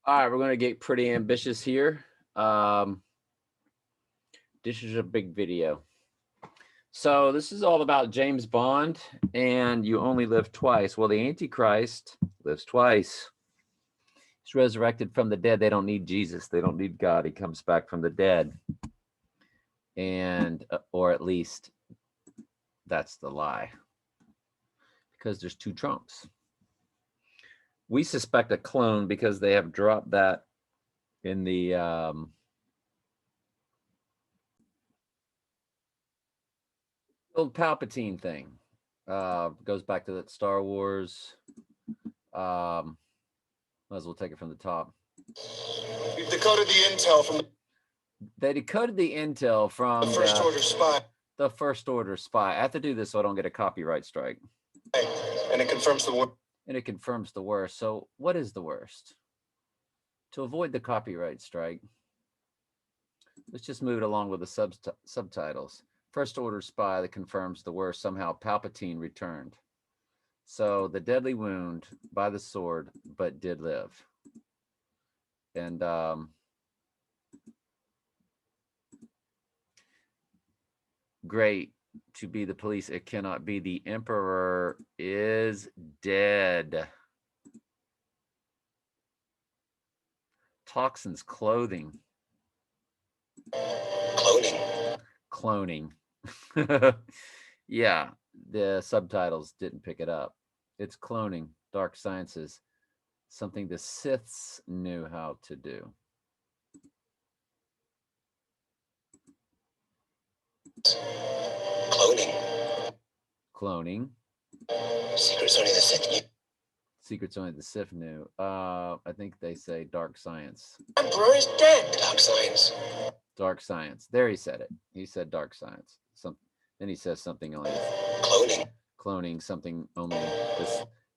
All right, we're going to get pretty ambitious here. Um, this is a big video. So this is all about James Bond, and you only live twice. Well, the Antichrist lives twice. He's resurrected from the dead. They don't need Jesus. They don't need God. He comes back from the dead. And, or at least that's the lie. Because there's two Trumps. We suspect a clone because they have dropped that in the old Palpatine thing. Goes back to that Star Wars. Might as well take it from the top. We've decoded the intel from They decoded the intel from the First Order spy. The First Order spy. I have to do this so I don't get a copyright strike. And it confirms the worst. And it confirms the worst. So what is the worst? To avoid the copyright strike, let's just move it along with the subtitles. First Order spy that confirms the worst. Somehow Palpatine returned. So the deadly wound by the sword, but did live. And great to be the police. It cannot be. The Emperor is dead. Toxins, clothing. Cloning. Yeah, the subtitles didn't pick it up. It's cloning, dark sciences, something the Siths knew how to do. Cloning. Secrets only the Sith knew. Secrets only the Sith knew. I think they say dark science. Emperor is dead. Dark science. Dark science. There he said it. He said dark science. Then he says something only cloning, something only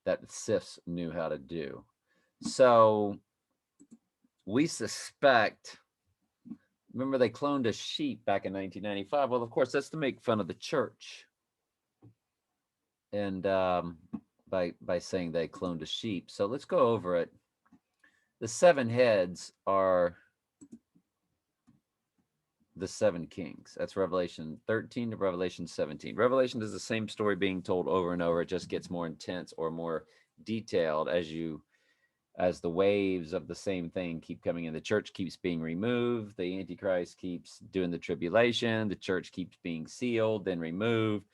that Siths knew how to do. So we suspect. Remember, they cloned a sheep back in 1995. Well, of course, that's to make fun of the church. And by saying they cloned a sheep. So let's go over it. The 7 heads are the 7 kings. That's Revelation 13 to Revelation 17. Revelation is the same story being told over and over. It just gets more intense or more detailed as the waves of the same thing keep coming in. The church keeps being removed. The Antichrist keeps doing the tribulation. The church keeps being sealed, then removed.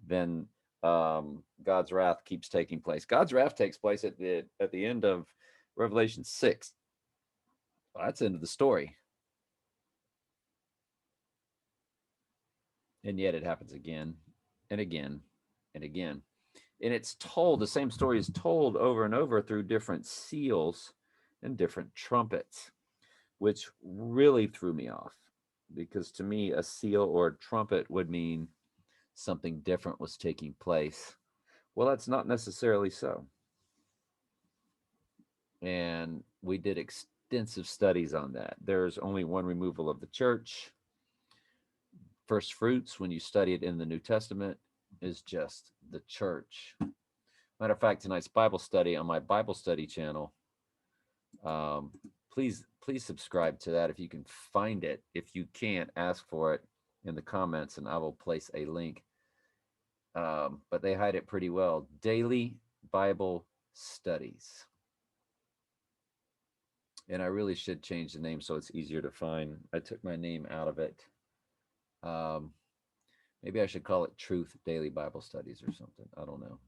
Then God's wrath keeps taking place. God's wrath takes place at the end of Revelation 6. Well, that's the end of the story. And yet it happens again and again and again. And it's told, the same story is told over and over through different seals and different trumpets, which really threw me off. Because to me, a seal or a trumpet would mean something different was taking place. Well, that's not necessarily so. And we did extensive studies on that. There's only one removal of the church. First fruits, when you study it in the New Testament, is just the church. Matter of fact, tonight's Bible study on my Bible study channel. Please subscribe to that if you can find it. If you can't, ask for it in the comments and I will place a link. But they hide it pretty well. Daily Bible Studies. And I really should change the name so it's easier to find. I took my name out of it. Maybe I should call it Truth Daily Bible Studies or something. I don't know.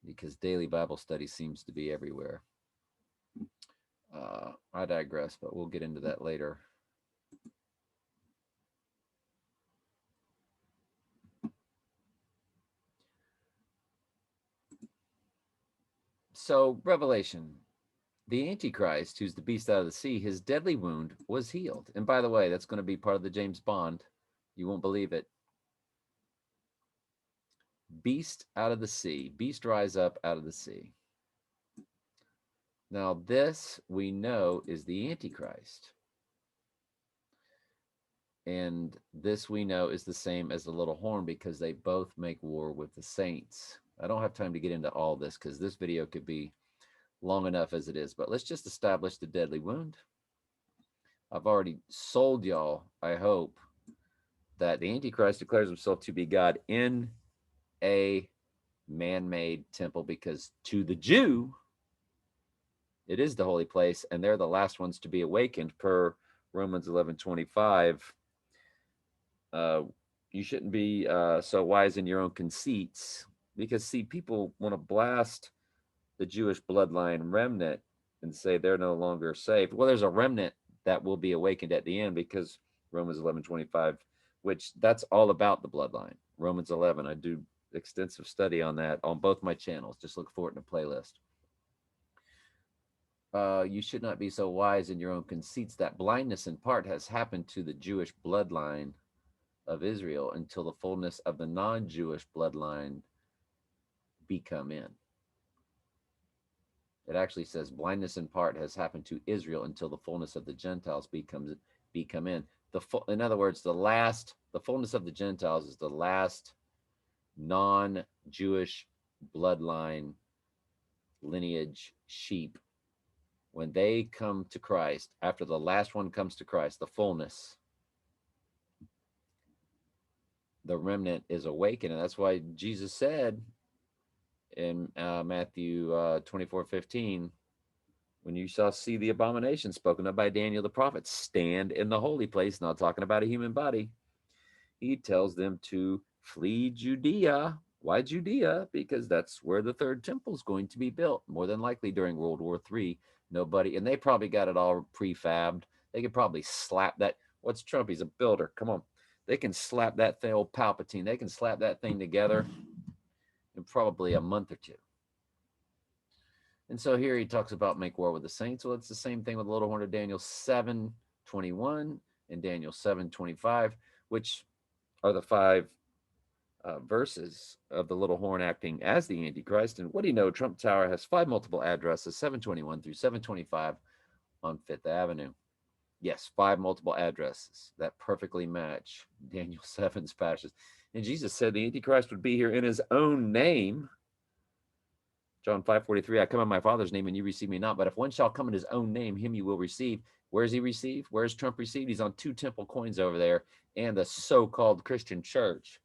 Because Daily Bible Study seems to be everywhere. I digress, but we'll get into that later. So, Revelation. The Antichrist, who's the beast out of the sea, his deadly wound was healed. And by the way, that's going to be part of the James Bond. You won't believe it. Beast out of the sea. Beast rise up out of the sea. Now, this we know is the Antichrist. And this we know is the same as the little horn because they both make war with the saints. I don't have time to get into all this because this video could be long enough as it is. But let's just establish the deadly wound. I've already sold y'all, I hope, that the Antichrist declares himself to be God in a man-made temple, because to the Jew, it is the holy place, and they're the last ones to be awakened per Romans 11:25. You shouldn't be so wise in your own conceits, because, see, people want to blast the Jewish bloodline remnant and say they're no longer saved. Well, there's a remnant that will be awakened at the end, because Romans 11:25, which that's all about the bloodline. Romans 11, I do extensive study on that on both my channels. Just look for it in the playlist. You should not be so wise in your own conceits. That blindness in part has happened to the Jewish bloodline of Israel until the fullness of the non-Jewish bloodline be come in. It actually says blindness in part has happened to Israel until the fullness of the Gentiles be come in. In other words, the fullness of the Gentiles is the last non-Jewish bloodline lineage sheep. When they come to Christ, after the last one comes to Christ, the fullness, the remnant is awakened. And that's why Jesus said in Matthew 24:15, when you shall see the abomination spoken of by Daniel the prophet stand in the holy place, not talking about a human body, he tells them to flee Judea. Why Judea? Because that's where the third temple is going to be built, more than likely during World War III. Nobody, and they probably got it all prefabbed. They could probably slap that. What's Trump? He's a builder. Come on. They can slap that thing, old Palpatine. They can slap that thing together in probably a month or two. And so here he talks about make war with the saints. Well, it's the same thing with the little horn of Daniel 7:21 and Daniel 7:25, which are the five verses of the little horn acting as the Antichrist. And what do you know? Trump Tower has 5 multiple addresses, 721 through 725 on Fifth Avenue. Yes, 5 multiple addresses that perfectly match Daniel 7's passages. And Jesus said the Antichrist would be here in his own name. John 5:43, I come in my Father's name and you receive me not. But if one shall come in his own name, him you will receive. Where is he received? Where is Trump received? He's on 2 temple coins over there, and the so-called Christian church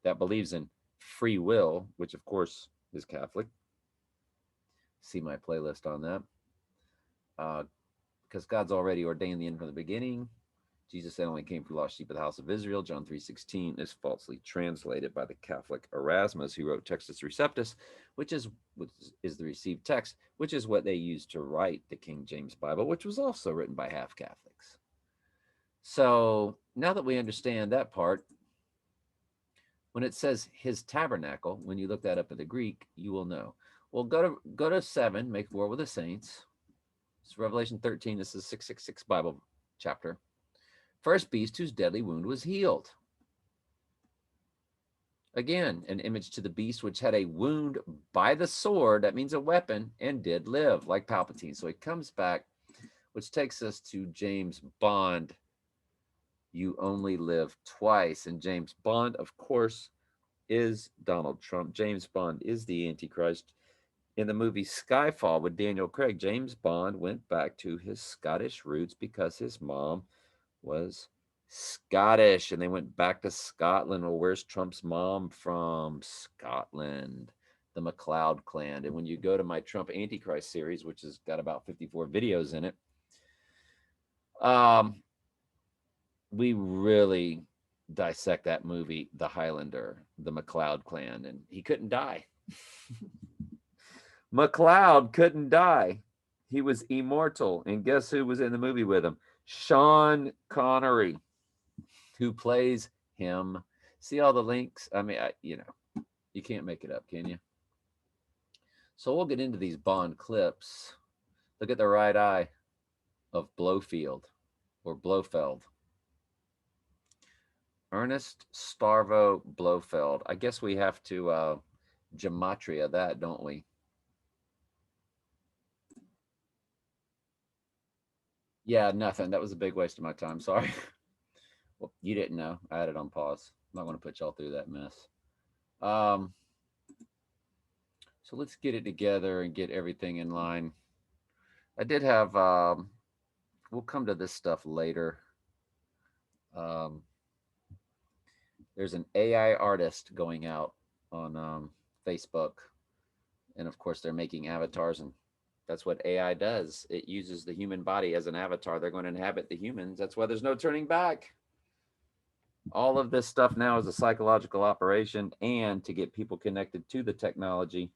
that believes in free will, which of course is Catholic. See my playlist on that. Because God's already ordained the end from the beginning. Jesus said only came for the lost sheep of the house of Israel. John 3:16 is falsely translated by the Catholic Erasmus, who wrote Textus Receptus, which is the received text, which is what they used to write the King James Bible, which was also written by half Catholics. So now that we understand that part, when it says his tabernacle, when you look that up in the Greek, you will know. Well, go to 7, make war with the saints. It's Revelation 13. This is 666 Bible chapter. First beast whose deadly wound was healed. Again, an image to the beast which had a wound by the sword, that means a weapon, and did live, like Palpatine. So it comes back, which takes us to James Bond. You only live twice. And James Bond, of course, is Donald Trump. James Bond is the Antichrist. In the movie Skyfall with Daniel Craig, James Bond went back to his Scottish roots because his mom was Scottish, and they went back to Scotland. Well, where's Trump's mom from? Scotland, the MacLeod clan. And when you go to my Trump Antichrist series, which has got about 54 videos in it, we really dissect that movie, The Highlander, the MacLeod clan, and he couldn't die. MacLeod couldn't die. He was immortal. And guess who was in the movie with him? Sean Connery, who plays him. See all the links? I mean, you can't make it up, can you? So we'll get into these Bond clips. Look at the right eye of Blofeld or Blofeld. Ernest Starvo Blofeld. I guess we have to gematria that, don't we? Yeah, nothing. That was a big waste of my time. Sorry. Well, you didn't know. I had it on pause. I'm not going to put y'all through that mess. So let's get it together and get everything in line. I did have, we'll come to this stuff later. Um, there's an AI artist going out on Facebook. And of course, they're making avatars, and that's what AI does. It uses the human body as an avatar. They're going to inhabit the humans. That's why there's no turning back. All of this stuff now is a psychological operation and to get people connected to the technology.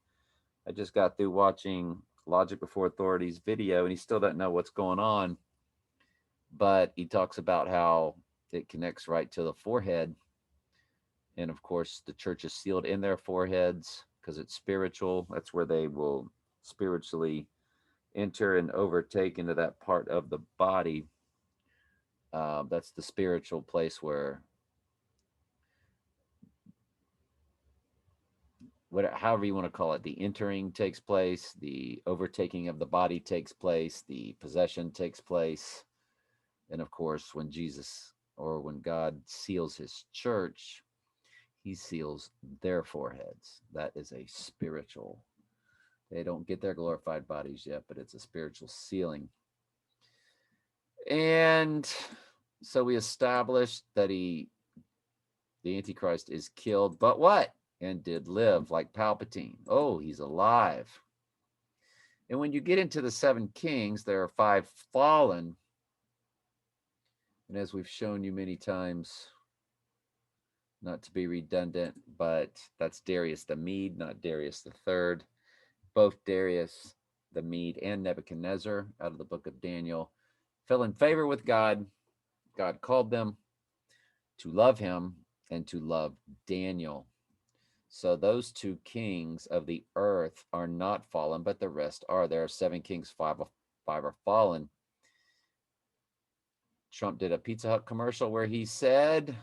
I just got through watching Logic Before Authority's video, and he still doesn't know what's going on. But he talks about how it connects right to the forehead. And of course, the church is sealed in their foreheads because it's spiritual. That's where they will spiritually enter and overtake into that part of the body. That's the spiritual place where, however you want to call it, the entering takes place, the overtaking of the body takes place, the possession takes place. And of course, when Jesus or when God seals his church, he seals their foreheads. That is a spiritual. They don't get their glorified bodies yet, but it's a spiritual sealing. And so we established that the Antichrist is killed, but what? And did live like Palpatine. Oh, he's alive. And when you get into the 7 kings, there are 5 fallen. And as we've shown you many times, not to be redundant, but that's Darius the Mede, not Darius the Third. Both Darius the Mede and Nebuchadnezzar, out of the book of Daniel, fell in favor with God. God called them to love him and to love Daniel. So those 2 kings of the earth are not fallen, but the rest are. There are 7 kings, 5 are fallen. Trump did a Pizza Hut commercial where he said,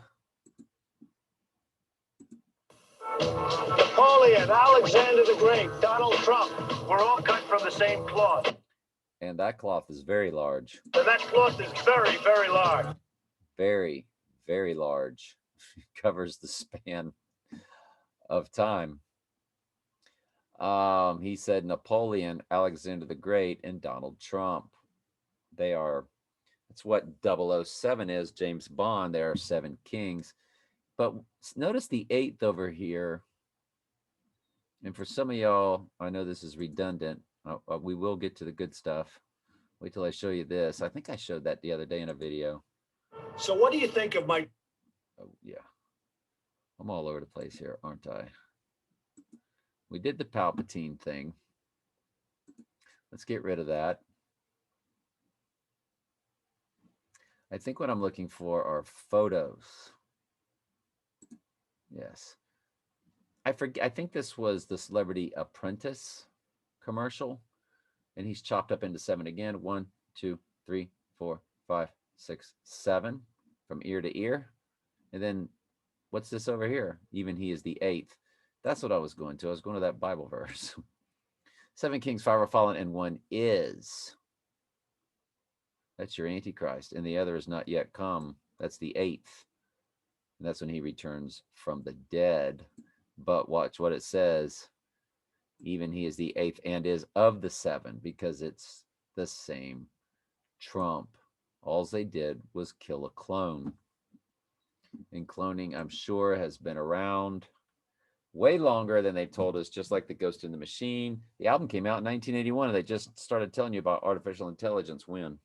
Napoleon, Alexander the Great, Donald Trump, we're all cut from the same cloth. And that cloth is very large. And that cloth is very, very large. Very, very large. It covers the span of time. He said Napoleon, Alexander the Great, and Donald Trump. That's what 007 is, James Bond. There are 7 kings. But notice the 8th over here. And for some of y'all, I know this is redundant. We will get to the good stuff. Wait till I show you this. I think I showed that the other day in a video. So what do you think of my... Oh, yeah. I'm all over the place here, aren't I? We did the Palpatine thing. Let's get rid of that. I think what I'm looking for are photos. Yes. I think this was the Celebrity Apprentice commercial. And he's chopped up into 7 again. 1, 2, 3, 4, 5, 6, 7 from ear to ear. And then what's this over here? Even he is the 8th. That's what I was going to. I was going to that Bible verse. 7 kings, 5 are fallen, and 1 is. That's your Antichrist. And the other is not yet come. That's the 8th. And that's when he returns from the dead. But watch what it says. Even he is the 8th and is of the 7, because it's the same Trump. All they did was kill a clone. And cloning, I'm sure, has been around way longer than they've told us, just like the Ghost in the Machine. The album came out in 1981, and they just started telling you about artificial intelligence when.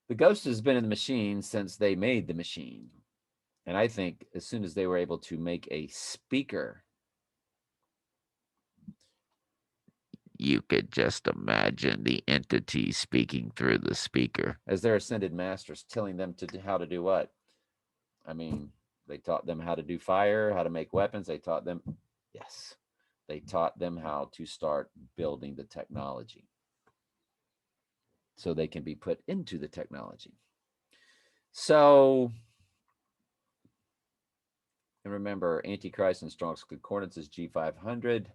The Ghost has been in the machine since they made the machine. And I think as soon as they were able to make a speaker, you could just imagine the entity speaking through the speaker as their ascended masters telling them how to do what? I mean, they taught them how to do fire, how to make weapons. They taught them, yes, they taught them how to start building the technology so they can be put into the technology. So, and remember, Antichrist and Strong's Concordance is G500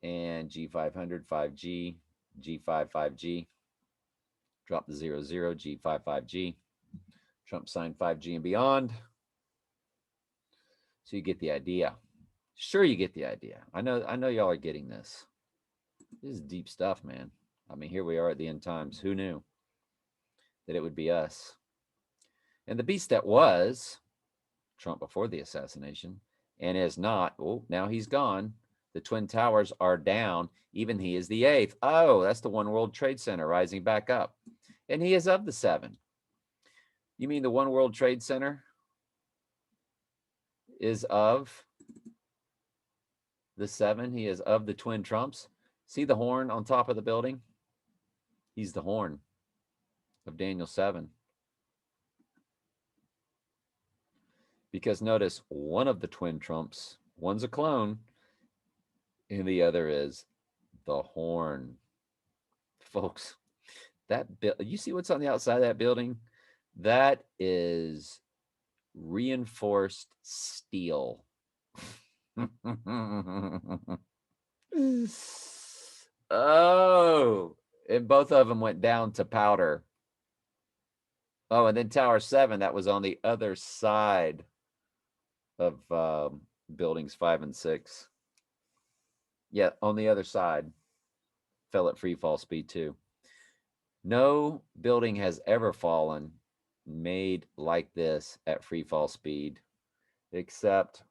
and G500, 5G, G5, 5G. Drop the 00, G5, 5G. Trump signed 5G and beyond. So you get the idea. Sure, you get the idea. I know y'all are getting this. This is deep stuff, man. I mean, here we are at the end times. Who knew that it would be us? And the beast that was Trump before the assassination and is not, oh, now he's gone. The Twin Towers are down. Even he is the 8th. Oh, that's the One World Trade Center rising back up. And he is of the 7. You mean the One World Trade Center is of the 7? He is of the twin Trumps. See the horn on top of the building? He's the horn of Daniel 7. Because notice, one of the twin Trumps, one's a clone, and the other is the horn. Folks, that you see what's on the outside of that building? That is reinforced steel. Oh, and both of them went down to powder. Oh, and then Tower 7, that was on the other side of buildings 5 and 6. Yeah, on the other side. Fell at free fall speed too. No building has ever fallen made like this at free fall speed, except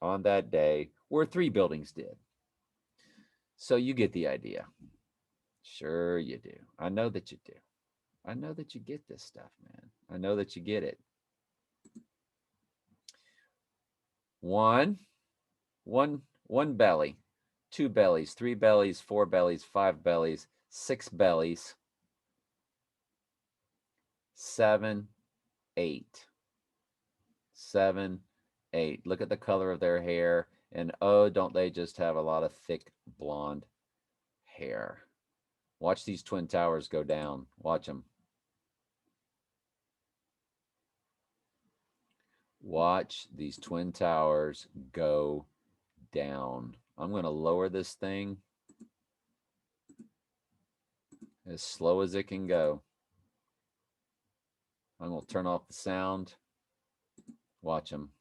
on that day where 3 buildings did. So you get the idea. Sure you do. I know that you do. I know that you get this stuff, man. I know that you get it. One belly, 2 bellies, 3 bellies, 4 bellies, 5 bellies, 6 bellies, 7, 8. 7, 8. Look at the color of their hair. And oh, don't they just have a lot of thick blonde hair? Watch these Twin Towers go down. Watch them. Watch these Twin Towers go down. I'm going to lower this thing as slow as it can go. I'm going to turn off the sound. Watch them.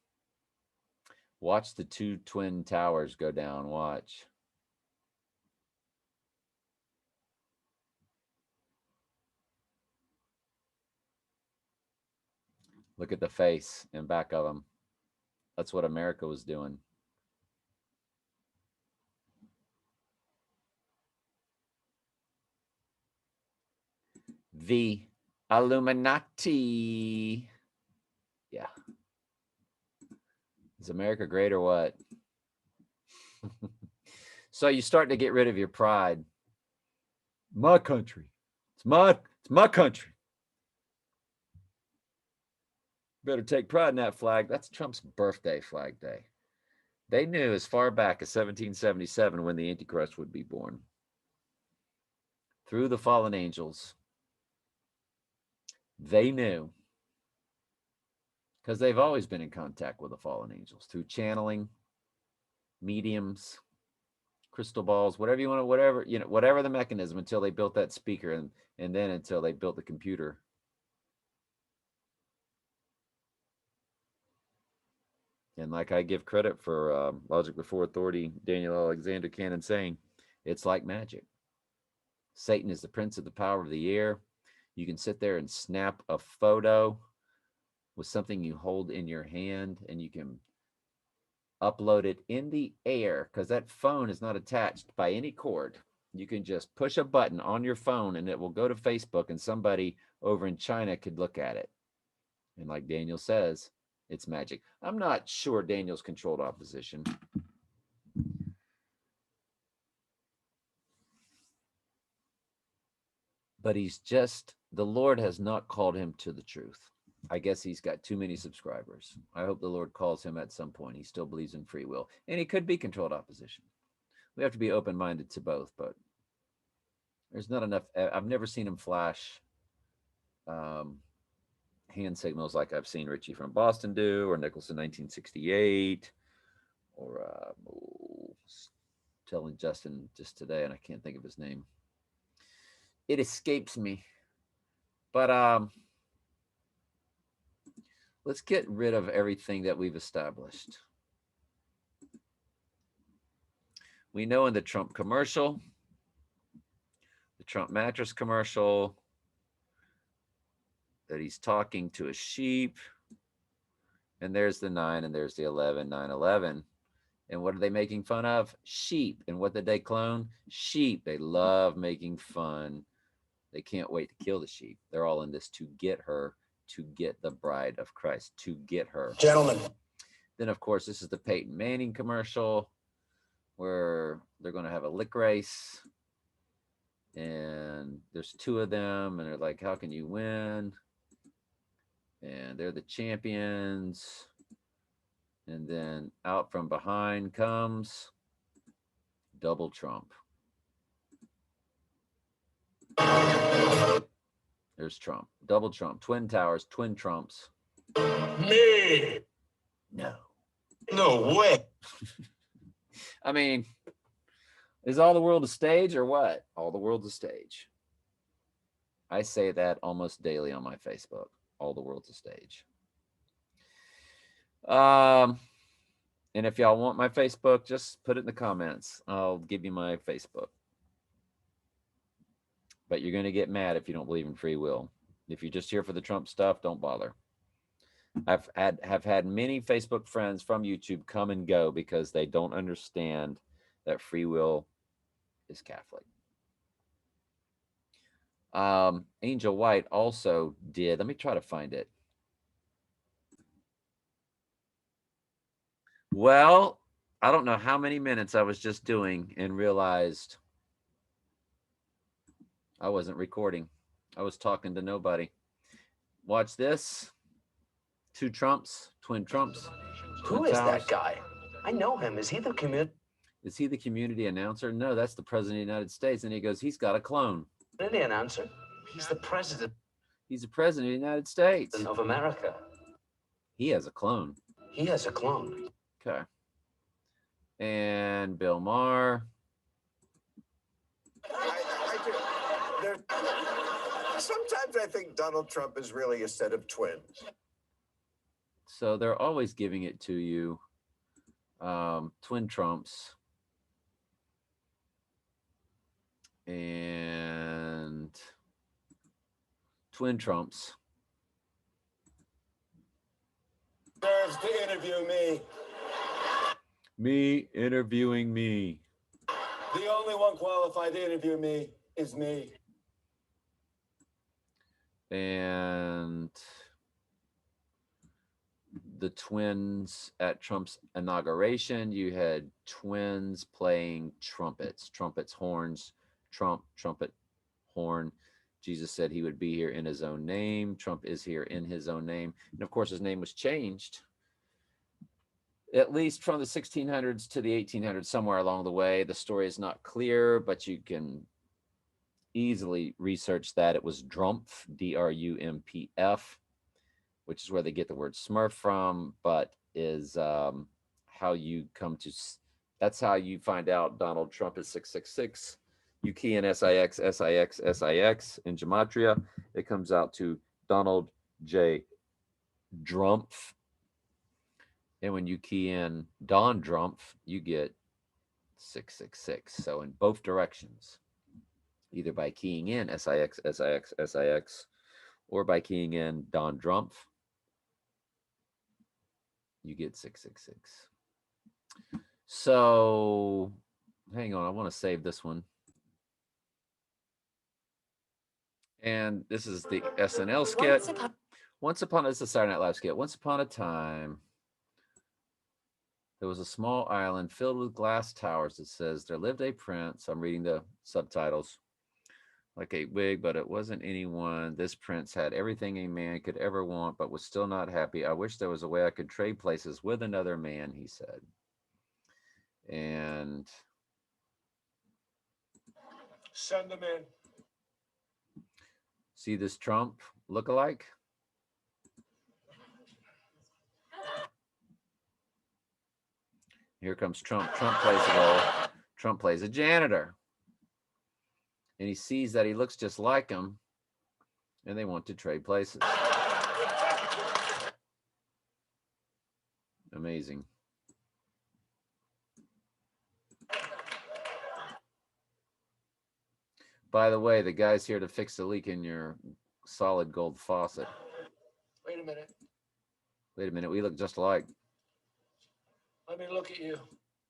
Watch the 2 Twin Towers go down. Watch. Look at the face and back of them. That's what America was doing. The Illuminati. Yeah. Is America great or what? So you start to get rid of your pride. My country. It's my country. Better take pride in that flag. That's Trump's birthday flag day. They knew as far back as 1777 when the Antichrist would be born. Through the fallen angels. They knew. Because they've always been in contact with the fallen angels through channeling, mediums, crystal balls, whatever you want to, whatever the mechanism, until they built that speaker, and then until they built the computer. And like I give credit for Logic Before Authority, Daniel Alexander Cannon saying, it's like magic. Satan is the prince of the power of the air. You can sit there and snap a photo with something you hold in your hand, and you can upload it in the air, because that phone is not attached by any cord. You can just push a button on your phone and it will go to Facebook, and somebody over in China could look at it. And like Daniel says, it's magic. I'm not sure Daniel's controlled opposition. But he's just, the Lord has not called him to the truth. I guess he's got too many subscribers. I hope the Lord calls him at some point. He still believes in free will. And he could be controlled opposition. We have to be open-minded to both, but there's not enough. I've never seen him flash hand signals like I've seen Richie from Boston do, or Nicholson 1968, or telling Justin just today, and I can't think of his name. It escapes me. But let's get rid of everything that we've established. We know in the Trump commercial, the Trump mattress commercial, that he's talking to a sheep. And there's the 9 and there's the 11, 9/11. And what are they making fun of? Sheep. And what did they clone? Sheep. They love making fun. They can't wait to kill the sheep. They're all in this to get her, to get the bride of Christ, to get her. Gentlemen. Then, of course, this is the Peyton Manning commercial where they're going to have a lick race. And there's 2 of them. And they're like, how can you win? And they're the champions. And then out from behind comes double Trump. There's Trump. Double Trump. Twin Towers. Twin Trumps. Me. No. No way. I mean, is all the world a stage or what? All the world's a stage. I say that almost daily on my Facebook. All the world's a stage. And if y'all want my Facebook, just put it in the comments. I'll give you my Facebook. But you're going to get mad if you don't believe in free will. If you're just here for the Trump stuff, don't bother. Have had many Facebook friends from YouTube come and go because they don't understand that free will is Catholic. Angel White also did. Let me try to find it. Well, I don't know how many minutes I was just doing and realized I wasn't recording. I was talking to nobody. Watch this. 2 Trumps, twin Trumps. Who is that guy? I know him. Is he the community announcer? No, that's the president of the United States. And he goes, he's got a clone. community announcer? He's the president He's the president of the United States. of America. He has a clone. He has a clone. Okay. And Bill Maher. Sometimes I think Donald Trump is really a set of twins. So they're always giving it to you. Twin Trumps. And twin Trumps. Deserves to interview me. Me interviewing me. The only one qualified to interview me is me. And the twins at Trump's inauguration, you had twins playing trumpets, horns, Trump, trumpet, horn. Jesus said he would be here in his own name. Trump is here in his own name. And of course, his name was changed, at least from the 1600s to the 1800s, somewhere along the way. The story is not clear, but you can easily research that. It was Drumpf, D-R-U-M-P-F, which is where they get the word Smurf from, but is how you come to, that's how you find out Donald Trump is 666. You key in SIX, SIX, SIX in gematria, it comes out to Donald J. Drumpf. And when you key in Don Drumpf, you get 666. So in both directions, either by keying in SIX, SIX, SIX, or by keying in Don Drumpf, you get 666. So hang on, I want to save this one. And this is the SNL skit. Once upon this is a Saturday Night Live skit. Once upon a time, there was a small island filled with glass towers. It says, there lived a prince. I'm reading the subtitles. Like a wig, but it wasn't anyone. This prince had everything a man could ever want, but was still not happy. I wish there was a way I could trade places with another man, he said. And Send them in. see this Trump look-alike? Here comes Trump. Trump plays a role. Trump plays a janitor. And he sees that he looks just like him, and they want to trade places. Amazing. By the way, the guy's here to fix the leak in your solid gold faucet. Wait a minute. Wait a minute, we look just alike. Let me look at you.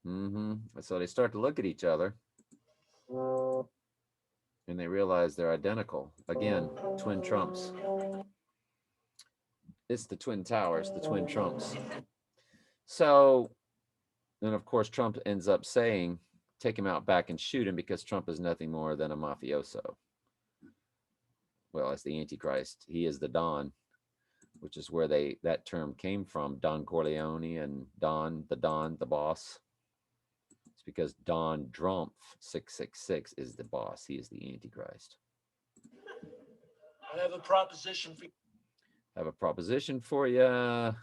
Mm-hmm. So they start to look at each other. And they realize they're identical. Again, twin Trumps. It's the Twin Towers, the twin Trumps. So, and of course, Trump ends up saying, take him out back and shoot him because Trump is nothing more than a mafioso. Well, as the Antichrist, he is the Don, which is where that term came from, Don Corleone and Don, the boss. It's because Don Trump 666 is the boss. He is the Antichrist. I have a proposition for you. I have a proposition for you.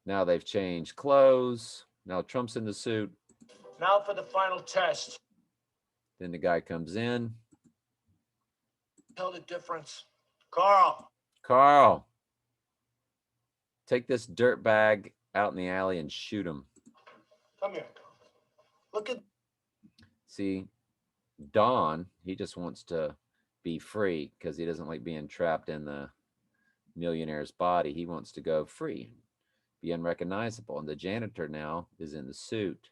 Now they've changed clothes. Now Trump's in the suit. Now for the final test. Then the guy comes in. Tell the difference. Carl. Carl, take this dirt bag out in the alley and shoot him. Come here. Look at. See, Don, he just wants to be free because he doesn't like being trapped in the millionaire's body. He wants to go free, be unrecognizable. And the janitor now is in the suit.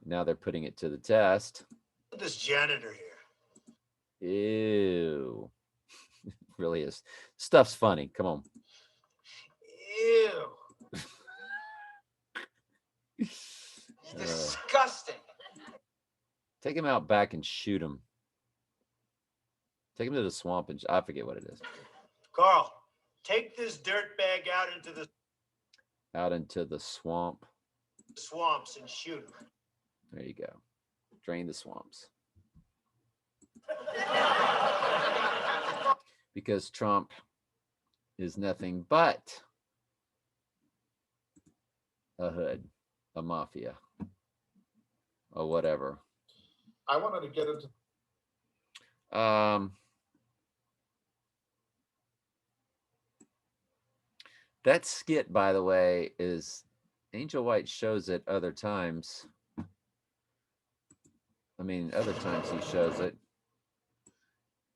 Now they're putting it to the test. Look at this janitor here. Ew. It really is. Stuff's funny. Come on. Ew. It's disgusting. Take him out back and shoot him. Take him to the swamp and I forget what it is. Carl, take this dirt bag out into the swamp. swamps and shoot him. There you go. Drain the swamps. Because Trump is nothing but a hood, a mafia, or whatever. I wanted to get into. That skit, by the way, is Angel White shows it other times. I mean, other times he shows it,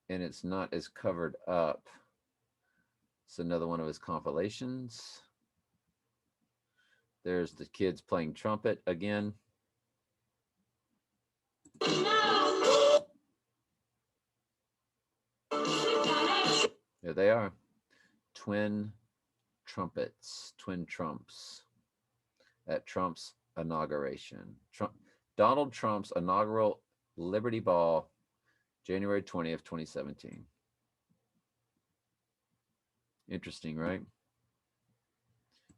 and it's not as covered up. It's another one of his compilations. There's the kids playing trumpet again. There they are. Twin trumpets, twin trumps at Trump's inauguration. Donald Trump's inaugural Liberty Ball, January 20th, 2017. Interesting, right?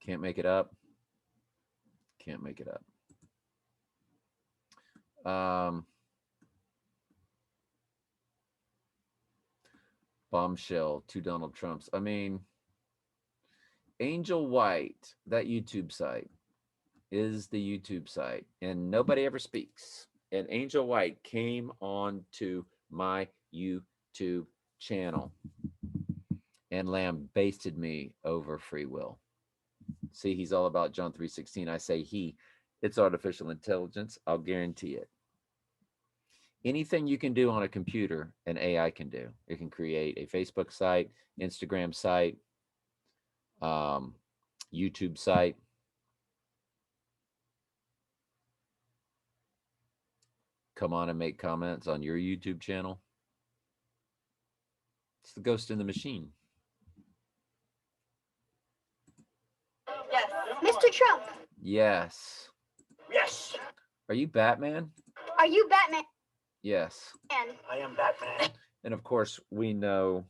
Can't make it up. Can't make it up. Bombshell, 2 Donald Trumps. I mean, Angel White, that YouTube site is the YouTube site, and nobody ever speaks. And Angel White came on to my YouTube channel and lambasted me over free will. See, he's all about John 3:16. I say he. It's artificial intelligence. I'll guarantee it. Anything you can do on a computer, an AI can do. It can create a Facebook site, Instagram site, YouTube site. Come on and make comments on your YouTube channel. It's the ghost in the machine. Yes. Mr. Trump. Yes. Yes, Are you Batman? Are you Batman? Yes. I am Batman. And of course, we know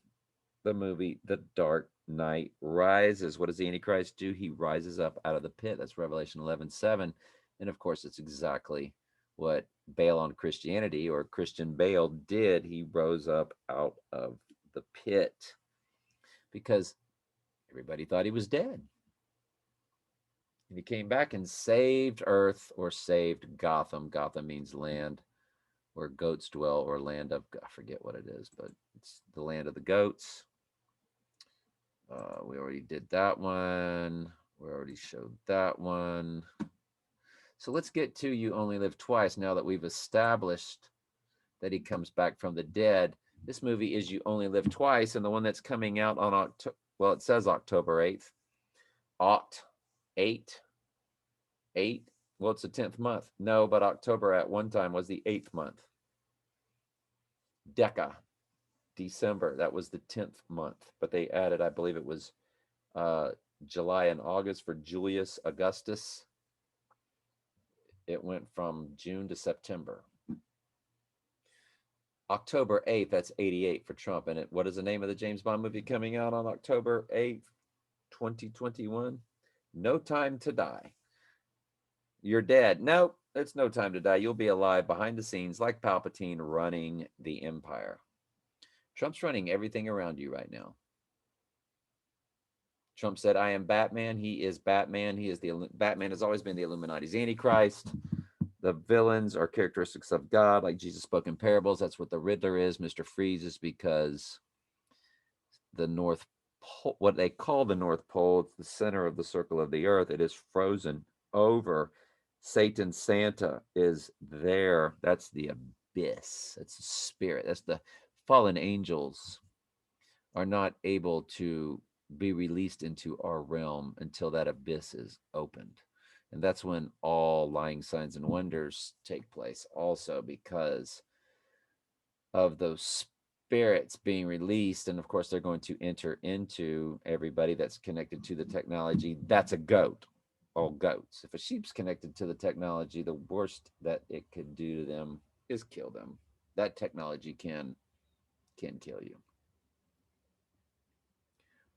the movie The Dark Knight Rises. What does the Antichrist do? He rises up out of the pit. That's Revelation 11:7. And of course, it's exactly what Bale on Christianity, or Christian Bale, did. He rose up out of the pit because everybody thought he was dead. And he came back and saved Earth, or saved Gotham. Gotham means land where goats dwell, or land of, I forget what it is, but it's the land of the goats. We already did that one. We already showed that one. So let's get to You Only Live Twice now that we've established that he comes back from the dead. This movie is You Only Live Twice, and the one that's coming out on October, well, it says October 8th. Eight. Well, it's the 10th month. No, but October at one time was the 8th month. December, that was the 10th month. But they added, I believe it was July and August for Julius Augustus. It went from June to September. October 8th, that's 88 for Trump. And what is the name of the James Bond movie coming out on October 8th, 2021? No Time to Die. You're dead. Nope, it's no time to die. You'll be alive behind the scenes like Palpatine running the empire. Trump's running everything around you right now. Trump said, I am Batman. He is Batman. Batman has always been the Illuminati's Antichrist. The villains are characteristics of God, like Jesus spoke in parables. That's what the Riddler is. Mr. Freeze is because the North Pole, what they call the North Pole, it's the center of the circle of the earth. It is frozen over. Satan Santa is there. That's the abyss. That's the spirit. That's the fallen angels are not able to be released into our realm until that abyss is opened. And that's when all lying signs and wonders take place also, because of those spirits being released. And of course, they're going to enter into everybody that's connected to the technology. That's a goat. All goats. If a sheep's connected to the technology, the worst that it could do to them is kill them. That technology can kill you.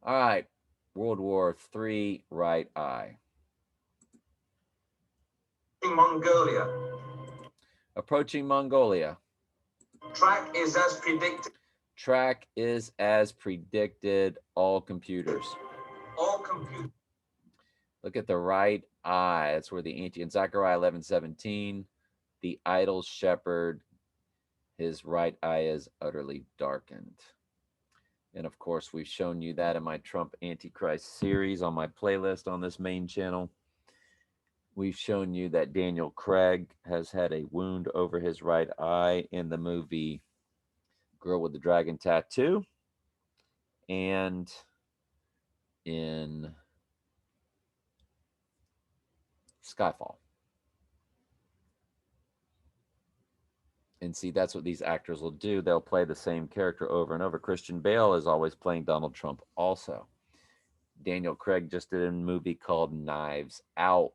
All right. World War III, right eye. Mongolia. Approaching Mongolia. Track is as predicted. Track is as predicted. All computers. All computers. Look at the right eye. That's where the in Zechariah 11:17, the idol shepherd, his right eye is utterly darkened. And of course, we've shown you that in my Trump Antichrist series on my playlist on this main channel. We've shown you that Daniel Craig has had a wound over his right eye in the movie Girl with the Dragon Tattoo and in Skyfall. And see, that's what these actors will do. They'll play the same character over and over. Christian Bale is always playing Donald Trump also. Daniel Craig just did a movie called Knives Out,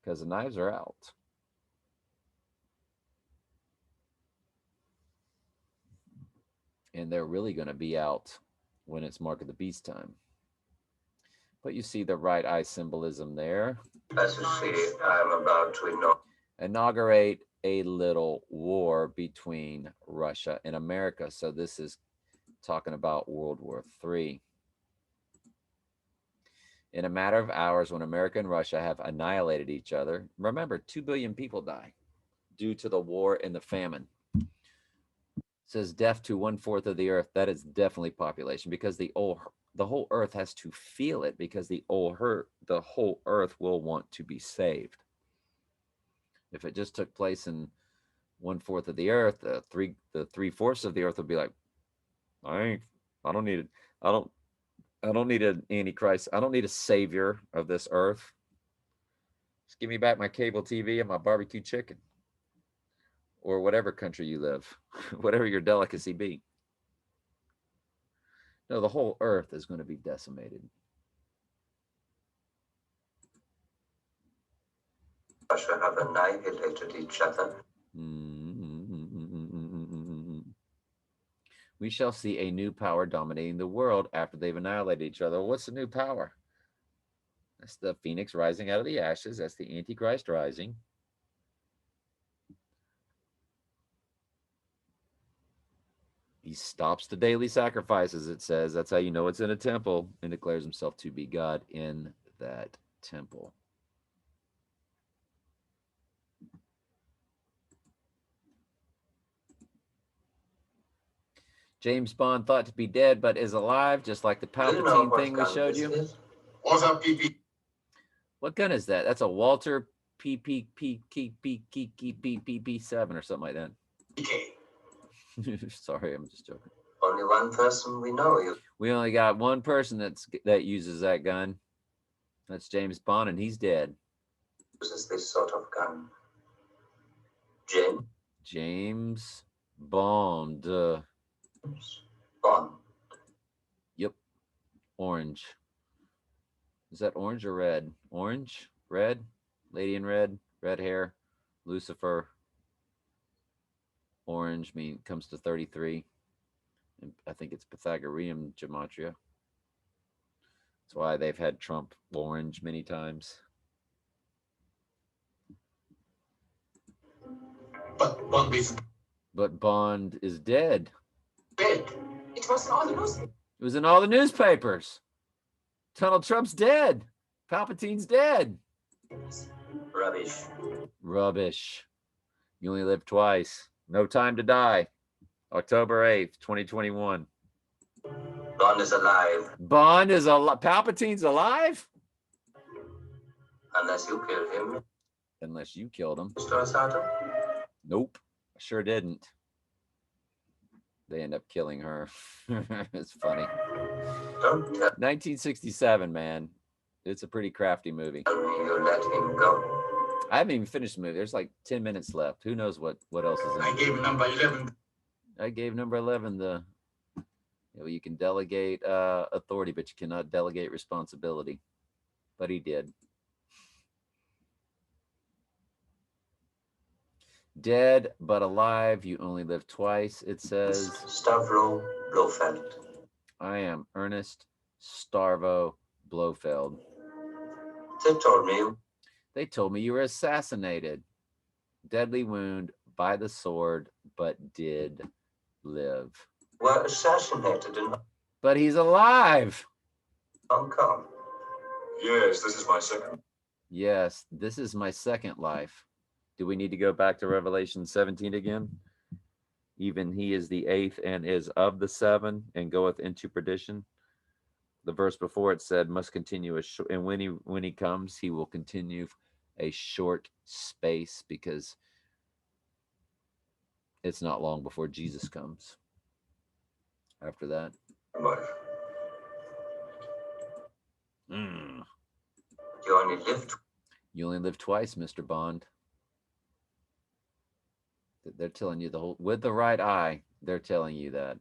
because the knives are out. And they're really going to be out when it's Mark of the Beast time. But you see the right eye symbolism there. As you see, I am about to inaugurate a little war between Russia and America. So this is talking about World War III. In a matter of hours, when America and Russia have annihilated each other, remember, 2 billion people die due to the war and the famine. It says death to 1/4 of the earth. That is definitely population, because the whole earth has to feel it, because the whole earth will want to be saved. If it just took place in 1/4 of the earth, the 3/4 of the earth would be like, I don't need it. I don't need an antichrist. I don't need a savior of this earth. Just give me back my cable TV and my barbecue chicken, or whatever country you live, whatever your delicacy be. No, the whole earth is going to be decimated. Russia have annihilated each other. We shall see a new power dominating the world after they've annihilated each other. What's the new power? That's the phoenix rising out of the ashes. That's the Antichrist rising. He stops the daily sacrifices, it says. That's how you know it's in a temple, and declares himself to be God in that temple. James Bond thought to be dead, but is alive, just like the Palpatine thing we showed you. What's up, PP? What gun is that? That's a Walter PP7 or something like that. Okay. Sorry, I'm just joking. Only one person we know you We only got one person that uses that gun. That's James Bond, and he's dead. uses this sort of gun. James Bond. Bond. Yep. Orange. Is that orange or red? Orange? Red? Lady in red? Red hair? Lucifer. Orange comes to 33. And I think it's Pythagorean gematria. That's why they've had Trump orange many times. But Bond is But Bond is dead. dead. It was all the news. It was in all the newspapers. Donald Trump's dead. Palpatine's dead. Rubbish. Rubbish. You only live twice. No time to die. October 8th, 2021. Bond is alive. Bond is alive. Palpatine's alive? Unless you killed him, Unless you killed him. Mr. Asada. Nope. I sure didn't. They end up killing her. It's funny. Don't tell 1967, man. It's a pretty crafty movie. me you let him go. I haven't even finished the movie. There's like 10 minutes left. Who knows what else is in I it. gave number 11. I gave number 11 the, you can delegate authority, but you cannot delegate responsibility. But he did. Dead but alive, you only live twice, it says. Stavro Blofeld. I am Ernest Starvo Blofeld. They told me you were assassinated. Deadly wound by the sword, but did live. were assassinated in But he's alive. Hong Kong. Yes, this is my second. Yes, this is my second life. Do we need to go back to Revelation 17 again? Even he is the eighth and is of the seven and goeth into perdition. The verse before it said must continue and when he comes, he will continue a short space because it's not long before Jesus comes. After that. You only live twice, Mr. Bond. They're telling you the whole with the right eye. They're telling you that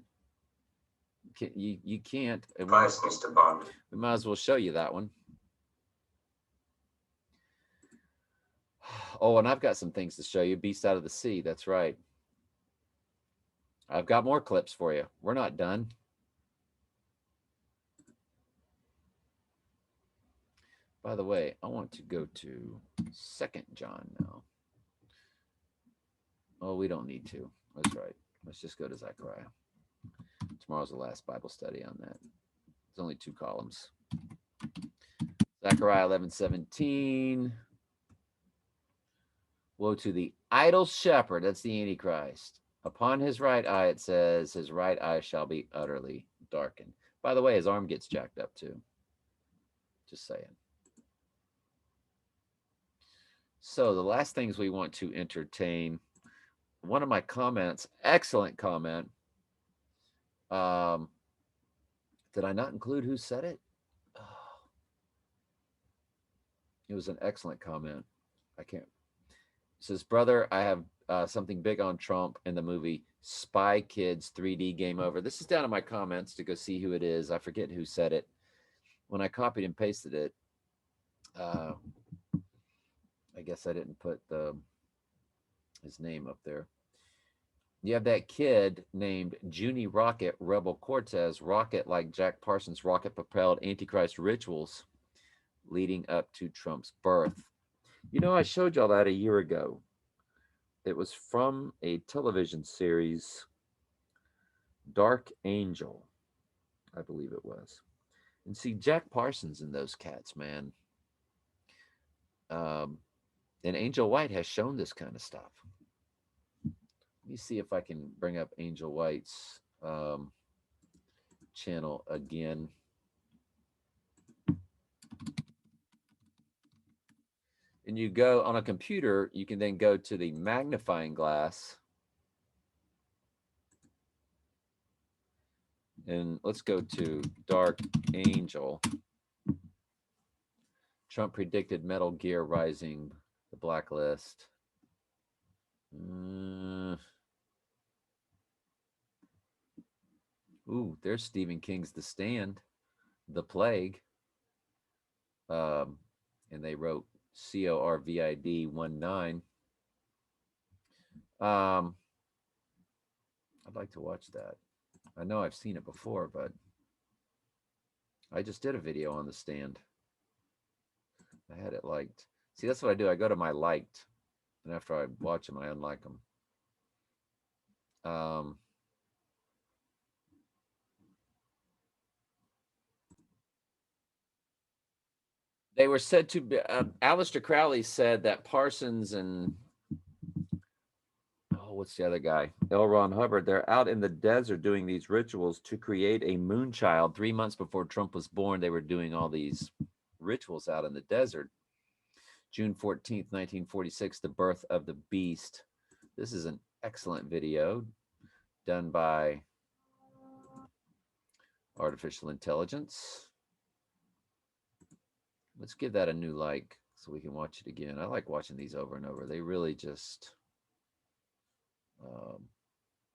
you can't. Price, Mr. Bond. We might as well show you that one. Oh, and I've got some things to show you. Beast Out of the Sea. That's right. I've got more clips for you. We're not done. By the way, I want to go to 2nd John now. Oh, we don't need to. That's right. Let's just go to Zechariah. Tomorrow's the last Bible study on that. It's only 2 columns. Zechariah 11:17. Woe to the idle shepherd. That's the Antichrist. Upon his right eye, it says, his right eye shall be utterly darkened. By the way, his arm gets jacked up too. Just saying. So the last things we want to entertain. One of my comments, excellent comment. Did I not include who said it? Oh. It was an excellent comment. I can't. It says, brother, I have something big on Trump in the movie Spy Kids 3D Game Over. This is down in my comments to go see who it is. I forget who said it. When I copied and pasted it, I guess I didn't put his name up there. You have that kid named Junie Rocket, Rebel Cortez, Rocket like Jack Parsons' rocket-propelled Antichrist rituals leading up to Trump's birth. You know, I showed y'all that a year ago. It was from a television series, Dark Angel, I believe it was. And see, Jack Parsons and those cats, man. And Angel White has shown this kind of stuff. Let me see if I can bring up Angel White's channel again. And you go on a computer, you can then go to the magnifying glass. And let's go to Dark Angel. Trump predicted Metal Gear Rising, the blacklist. Ooh, there's Stephen King's The Stand, The Plague. And they wrote COVID-19. I'd like to watch that. I know I've seen it before, but I just did a video on The Stand. I had it liked. See, that's what I do. I go to my liked, and after I watch them, I unlike them. They were said to be, Aleister Crowley said that Parsons and, what's the other guy? L. Ron Hubbard, they're out in the desert doing these rituals to create a moon child. 3 months before Trump was born, they were doing all these rituals out in the desert. June 14th, 1946, The Birth of the Beast. This is an excellent video done by artificial intelligence. Let's give that a new like so we can watch it again. I like watching these over and over. They really just,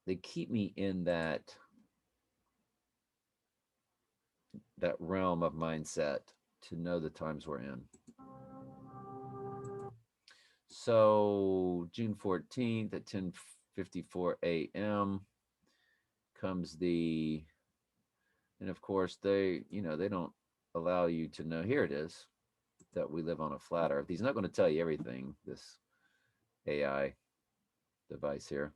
they keep me in that realm of mindset to know the times we're in. So June 14th at 10:54 a.m. comes the, and of course they, they don't allow you to know, here it is, that we live on a flat earth. He's not going to tell you everything, this AI device here.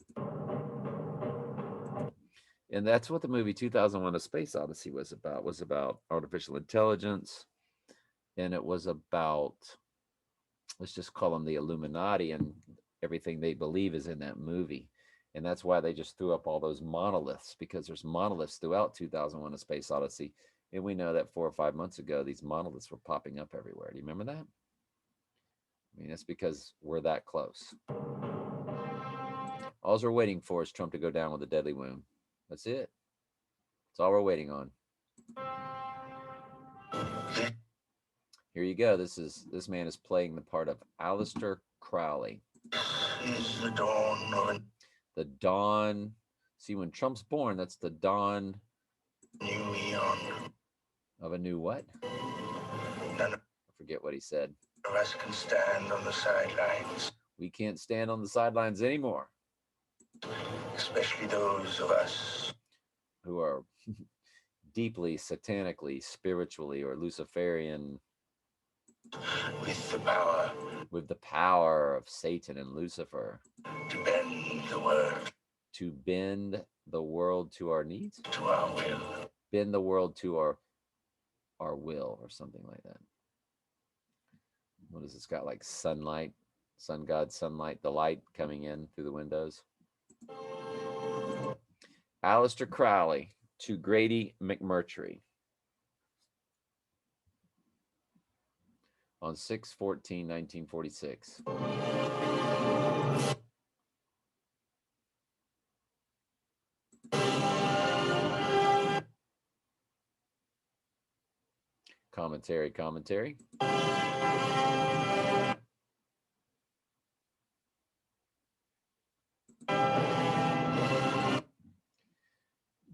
And that's what the movie 2001: A Space Odyssey was about artificial intelligence. And it was about, let's just call them the Illuminati, and everything they believe is in that movie. And that's why they just threw up all those monoliths, because there's monoliths throughout 2001: A Space Odyssey. And we know that 4 or 5 months ago, these monoliths were popping up everywhere. Do you remember that? I mean, that's because we're that close. All we're waiting for is Trump to go down with a deadly wound. That's it. That's all we're waiting on. Here you go. This man is playing the part of Aleister Crowley. Is the dawn of the dawn. See, when Trump's born, that's the dawn new eon. Of a new what? None I forget what he said. of us can stand on the sidelines, We can't stand on the sidelines anymore. especially those of us who are deeply satanically, spiritually, or Luciferian, with the power of Satan and Lucifer, to bend the world, to bend the world to our needs, to our will, bend the world to our will, or something like that. What is this got? Like sunlight, sun god, sunlight, the light coming in through the windows. Aleister Crowley to Grady McMurtry on 6/14/1946. Commentary.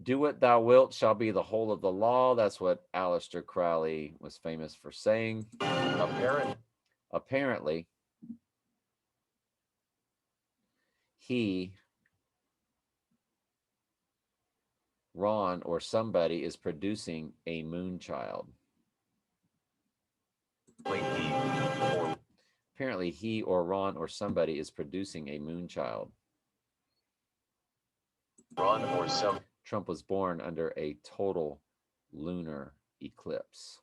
Do what thou wilt shall be the whole of the law. That's what Aleister Crowley was famous for saying. Apparently, he, Ron, or somebody is producing a moon child. Apparently, he or Ron or somebody is producing a moon child. Ron or some. Trump was born under a total lunar eclipse.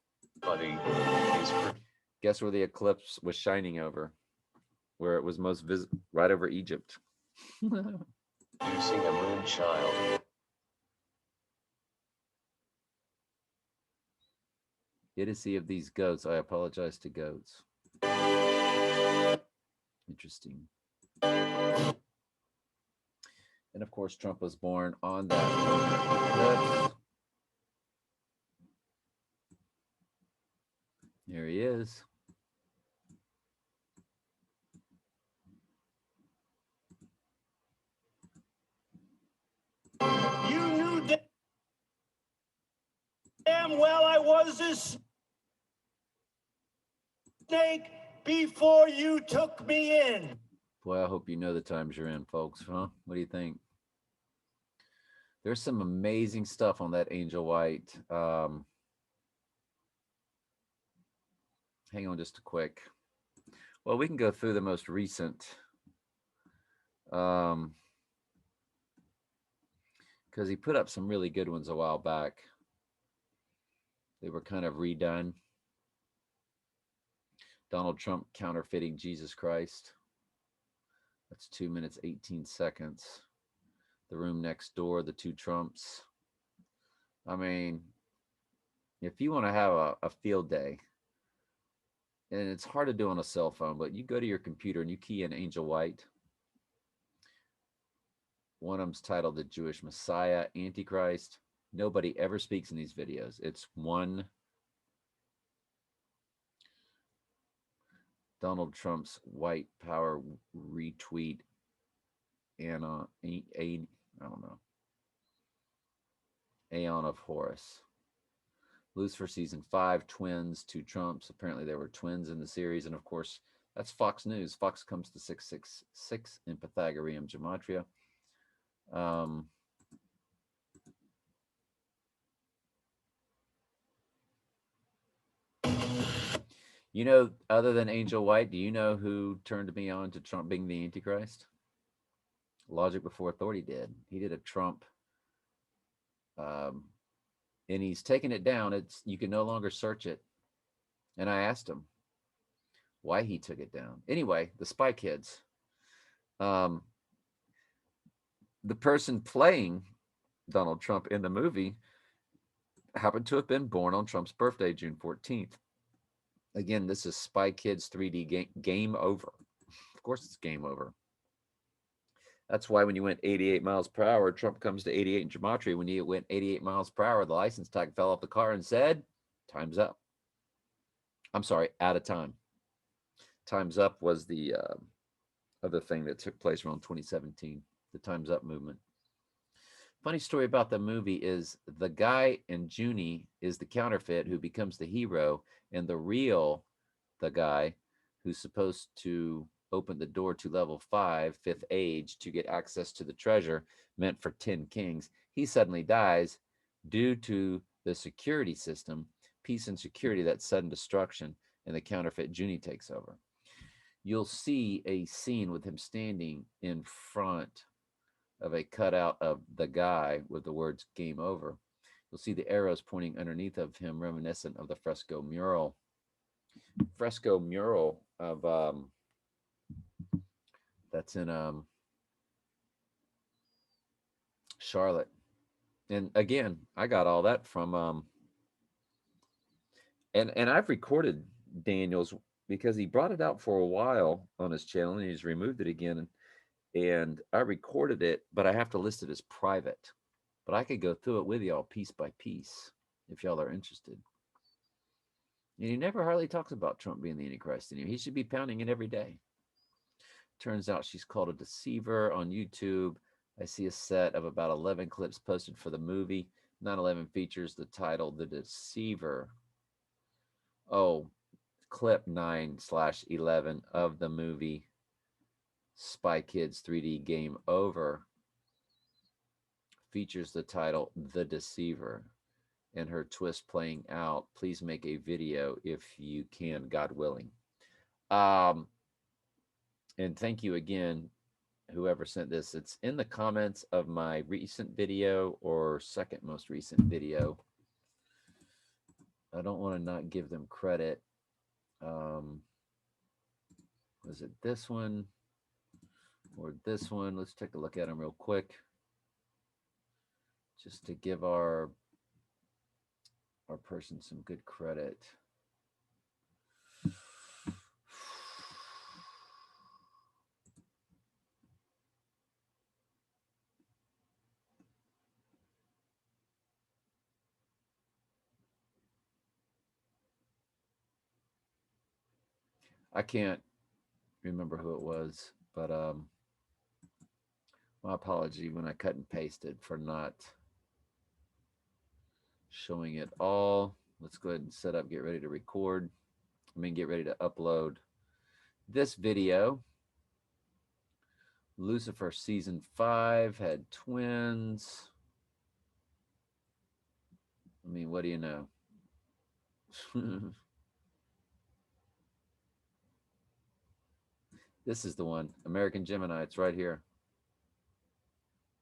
Guess where the eclipse was shining over? Where it was most visible? Right over Egypt. Producing a moon child. Idiocy of these goats. I apologize to goats. interesting. And of course, Trump was born on that eclipse. Here he is. You knew damn well I was a snake before you took me in. Boy, I hope you know the times you're in, folks, huh? What do you think? There's some amazing stuff on that Angel White. Hang on just a quick. Well, we can go through the most recent. Because he put up some really good ones a while back. They were kind of redone. Donald Trump counterfeiting Jesus Christ. That's 2 minutes, 18 seconds. The room next door, the two Trumps. I mean, if you want to have a field day, and it's hard to do on a cell phone, but you go to your computer and you key in Angel White. One of them's titled The Jewish Messiah, Antichrist. Nobody ever speaks in these videos. It's one Donald Trump's white power retweet and I don't know. Aeon of Horus. Lucifer season 5, twins, two Trumps. Apparently there were twins in the series. And of course, that's Fox News. Fox comes to 666 in Pythagorean gematria. You know, other than Angel White, do you know who turned me on to Trump being the Antichrist? Logic Before Authority did. He did a Trump, and he's taken it down. You can no longer search it. And I asked him why he took it down. Anyway, the Spy Kids. The person playing Donald Trump in the movie happened to have been born on Trump's birthday, June 14th. Again, this is Spy Kids 3D game over. Of course it's game over. That's why when you went 88 miles per hour, Trump comes to 88 in gematria. When you went 88 miles per hour, the license tag fell off the car and said, time's up. I'm sorry, out of time. Time's up was the other thing that took place around 2017, the Time's Up movement. Funny story about the movie is the guy in Junie is the counterfeit who becomes the hero, and the guy who's supposed to open the door to level 5, fifth age, to get access to the treasure meant for 10 kings. He suddenly dies due to the security system, peace and security, that sudden destruction, and the counterfeit Junie takes over. You'll see a scene with him standing in front of a cutout of the guy with the words game over. You'll see the arrows pointing underneath of him, reminiscent of the fresco mural of that's in Charlotte. And again, I got all that from and I've recorded Daniel's because he brought it out for a while on his channel and he's removed it again. And I recorded it, but I have to list it as private. But I could go through it with y'all piece by piece if y'all are interested. And he never hardly talks about Trump being the Antichrist anymore. He should be pounding it every day. Turns out she's called a deceiver on YouTube. I see a set of about 11 clips posted for the movie. 9/11 features the title The Deceiver. Oh, clip 9/11 of the movie Spy Kids 3D Game Over features the title The Deceiver and her twist playing out. Please make a video if you can, God willing. And thank you again, whoever sent this. It's in the comments of my recent video or second most recent video. I don't want to not give them credit. Was it this one? Or this one? Let's take a look at them real quick, just to give our person some good credit. I can't remember who it was, but my apology when I cut and pasted for not showing it all. Let's go ahead and set up, get ready to record. Get ready to upload this video. Lucifer season 5 had twins. I mean, what do you know? This is the one, American Gemini. It's right here.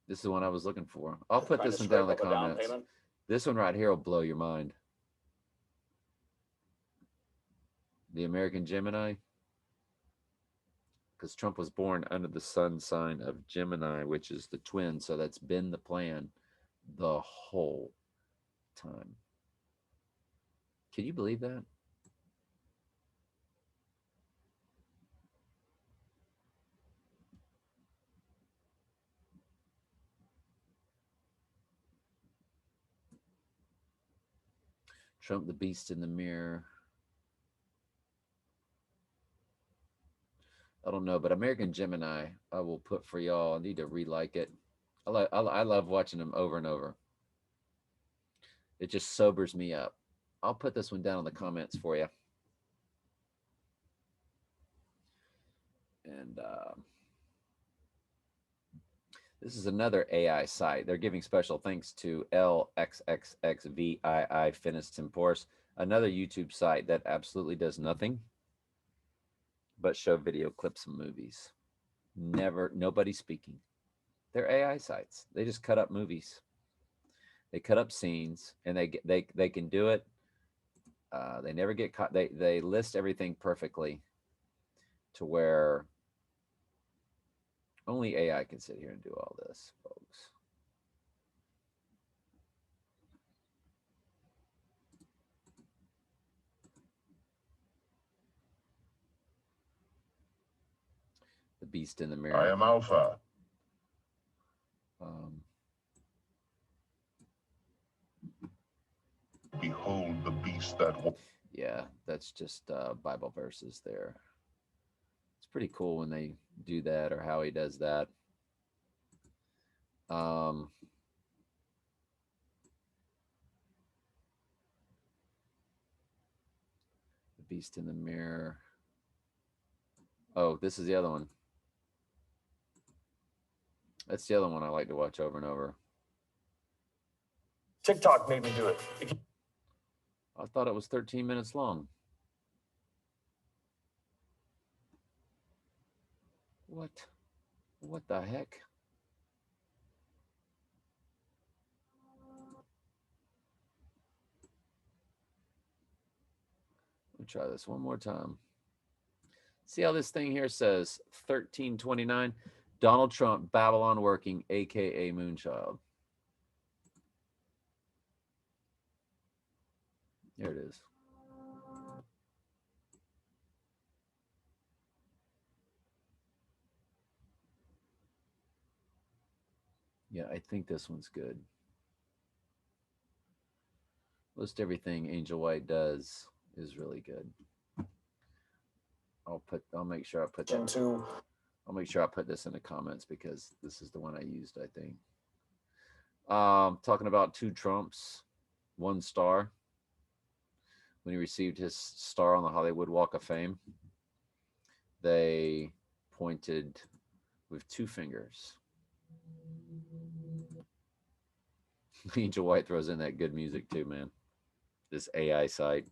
This is the one I was looking for. I'll put this one down in the comments. This one right here will blow your mind. The American Gemini. Because Trump was born under the sun sign of Gemini, which is the twin. So that's been the plan the whole time. Can you believe that? Trump, the beast in the mirror. I don't know, but American Gemini, I will put for y'all. I need to re-like it. I love watching them over and over. It just sobers me up. I'll put this one down in the comments for you. And this is another AI site. They're giving special thanks to LXXXVII Finis Temporis, another YouTube site that absolutely does nothing but show video clips of movies. Nobody speaking. They're AI sites. They just cut up movies. They cut up scenes, and they can do it. They never get caught. They list everything perfectly to where only AI can sit here and do all this, folks. The beast in the mirror. I am Alpha. Behold the beast that walks. Yeah, that's just Bible verses there. It's pretty cool when they do that, or how he does that. The beast in the mirror. Oh, this is the other one. That's the other one I like to watch over and over. TikTok made me do it. I thought it was 13 minutes long. What? What the heck? Let me try this one more time. See how this thing here says 1329? Donald Trump, Babylon working, aka Moonchild. There it is. Yeah, I think this one's good. Most everything Angel White does is really good. I'll make sure I put that. I'll make sure I put this in the comments because this is the one I used, I think. Talking about 2 Trumps, 1 star. When he received his star on the Hollywood Walk of Fame, they pointed with 2 fingers. Angel White throws in that good music too, man. This AI site.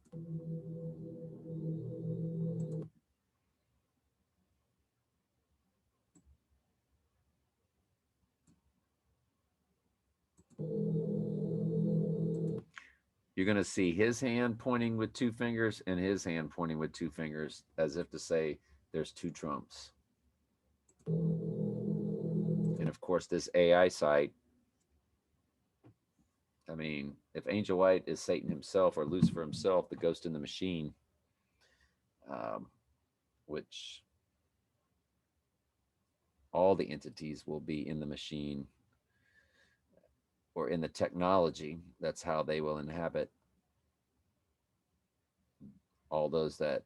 You're going to see his hand pointing with 2 fingers and his hand pointing with 2 fingers, as if to say there's 2 Trumps. And of course, this AI site, I mean, if Angel White is Satan himself or Lucifer himself, the ghost in the machine, which all the entities will be in the machine or in the technology. That's how they will inhabit all those that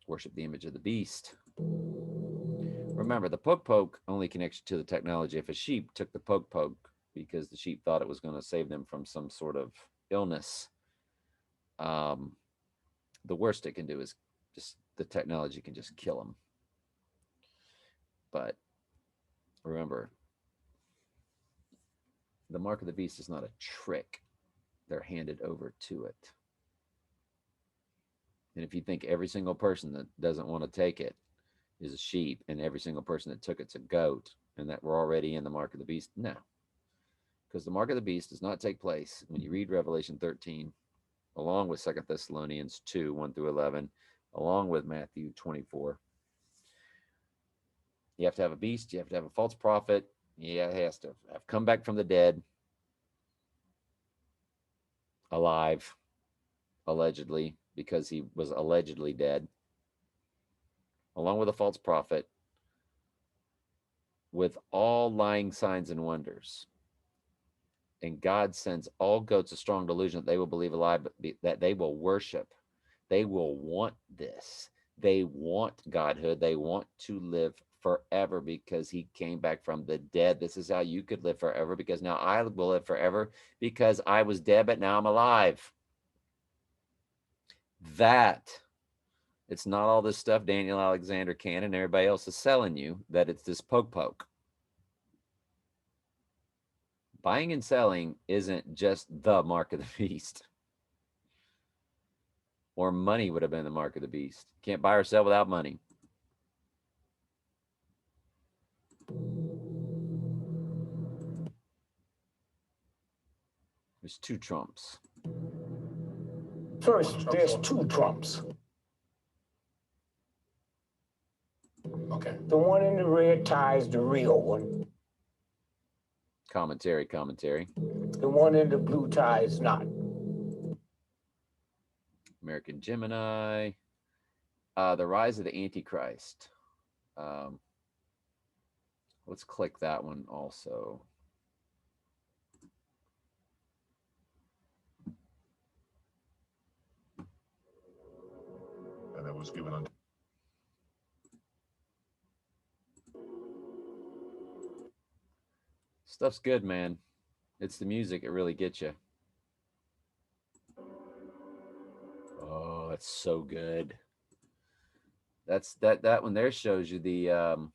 Worship the image of the beast. Remember, the poke only connects you to the technology. If a sheep took the poke because the sheep thought it was going to save them from some sort of illness, the worst it can do is just the technology can just kill them. But remember, the mark of the beast is not a trick. They're handed over to it. And if you think every single person that doesn't want to take it is a sheep, and every single person that took it's a goat, and that we're already in the mark of the beast, no. Because the mark of the beast does not take place when you read Revelation 13, along with 2 Thessalonians 2, 1 through 11, along with Matthew 24. You have to have a beast. You have to have a false prophet. Yeah, he has to have come back from the dead, alive, allegedly, because he was allegedly dead, along with a false prophet, with all lying signs and wonders. And God sends all goats a strong delusion that they will believe a lie, but that they will worship. They will want this. They want godhood. They want to live forever because he came back from the dead. This is how you could live forever, because now I will live forever because I was dead, but now I'm alive. That it's not all this stuff Daniel Alexander Cannon and everybody else is selling you, that it's this poke. Buying and selling isn't just the mark of the beast. Or money would have been the mark of the beast. Can't buy or sell without money. There's two Trumps. First, there's two Trumps. Okay. The one in the red tie is the real one. Commentary. The one in the blue tie is not. American Gemini. The rise of the Antichrist. Let's click that one also. And it was given unto Stuff's good, man. It's the music. It really gets you. Oh, that's so good. That's that one there shows you the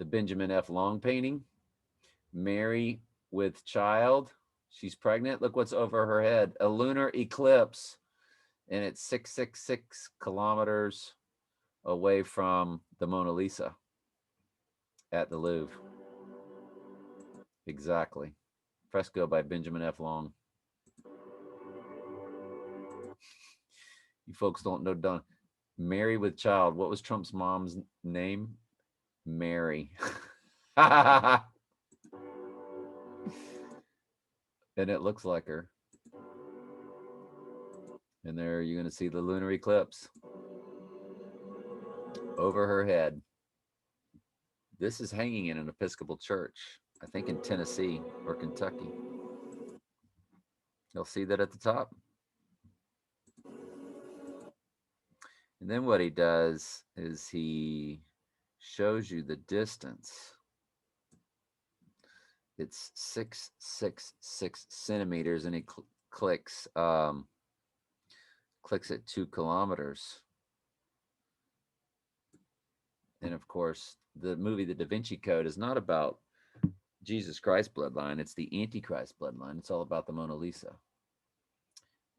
Benjamin F. Long painting. Mary with child. She's pregnant. Look what's over her head. A lunar eclipse. And it's 666 kilometers away from the Mona Lisa at the Louvre. Exactly. Fresco by Benjamin F. Long. You folks don't know Don. Mary with child. What was Trump's mom's name? Mary. And it looks like her. And there you're going to see the lunar eclipse over her head. This is hanging in an Episcopal church, I think in Tennessee or Kentucky. You'll see that at the top. And then what he does is he shows you the distance. It's 666 centimeters, and he clicks at 2 kilometers. And of course, the movie The Da Vinci Code is not about Jesus Christ bloodline. It's the Antichrist bloodline. It's all about the Mona Lisa.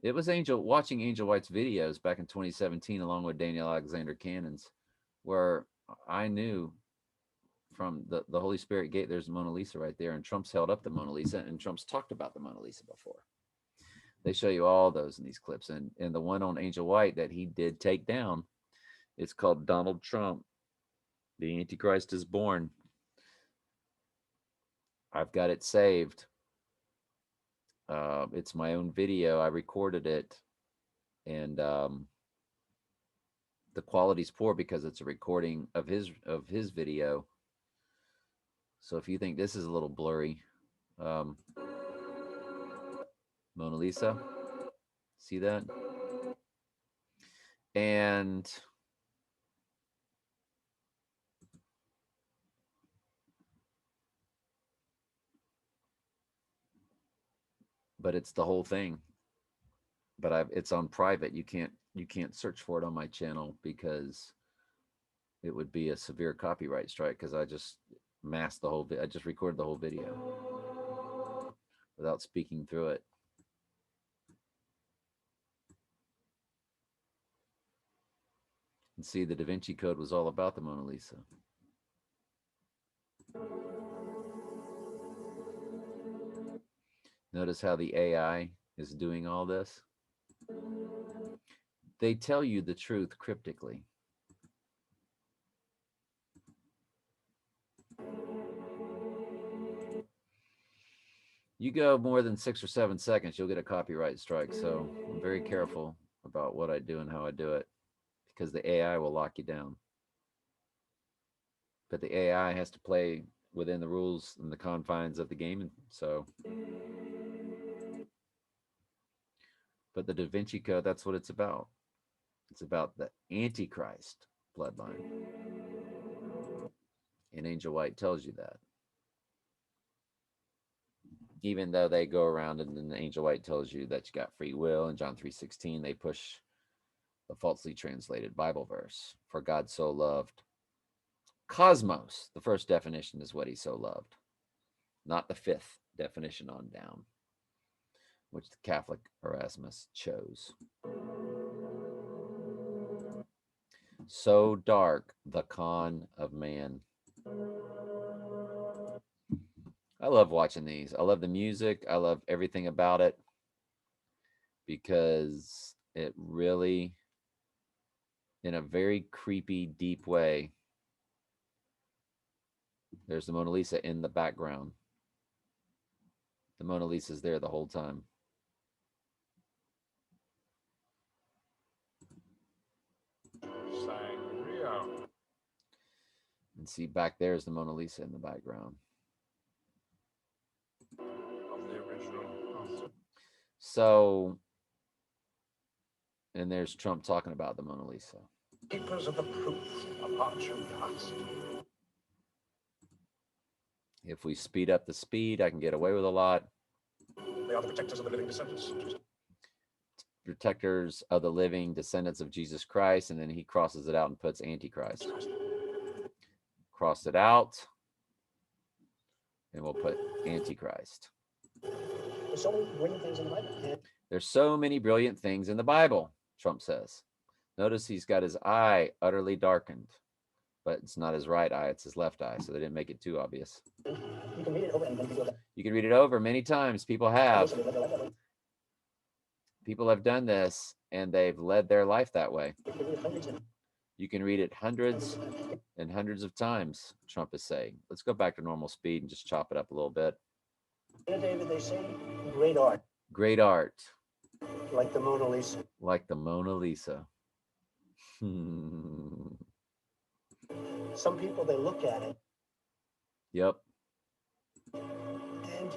It was watching Angel White's videos back in 2017, along with Daniel Alexander Cannon's, where I knew from the Holy Spirit gate, there's the Mona Lisa right there. And Trump's held up the Mona Lisa, and Trump's talked about the Mona Lisa before. They show you all those in these clips. And the one on Angel White that he did take down, it's called Donald Trump. The Antichrist is born. I've got it saved. It's my own video. I recorded it, and the quality's poor because it's a recording of his video. So if you think this is a little blurry, Mona Lisa, see that? And but it's the whole thing. But it's on private. You can't search for it on my channel because it would be a severe copyright strike, because I just masked the whole I just recorded the whole video without speaking through it. And see, the Da Vinci Code was all about the Mona Lisa. Notice how the AI is doing all this. They tell you the truth cryptically. You go more than 6 or 7 seconds, you'll get a copyright strike. So I'm very careful about what I do and how I do it, because the AI will lock you down. But the AI has to play within the rules and the confines of the game. And so, but the Da Vinci Code, that's what it's about. It's about the Antichrist bloodline. And Angel White tells you that. Even though they go around and then Angel White tells you that you got free will, and John 3:16, they push the falsely translated Bible verse. For God so loved cosmos. The first definition is what he so loved, not the 5th definition on down, which the Catholic Erasmus chose. So dark, the con of man. I love watching these. I love the music. I love everything about it, because it really, in a very creepy, deep way, there's the Mona Lisa in the background. The Mona Lisa's there the whole time. Sangria. And see, back there is the Mona Lisa in the background. Of the original. So, and there's Trump talking about the Mona Lisa. Keepers of the proof upon your past. If we speed up the speed, I can get away with a lot. They are the protectors of the living descendants. Protectors of the living descendants of Jesus Christ, and then he crosses it out and puts Antichrist. Cross it out, and we'll put Antichrist. There's so many brilliant things in the Bible. There's so many brilliant things in the Bible, Trump says. Notice he's got his eye utterly darkened, but it's not his right eye, it's his left eye, so they didn't make it too obvious. You can read it over and then people You can read it over many times. People have. People have done this, and they've led their life that way. You can read it hundreds and hundreds of times, Trump is saying. Let's go back to normal speed and just chop it up a little bit. David, they say great art. Great art. Like the Mona Lisa. Like the Mona Lisa. Some people, they look at it. Yep. And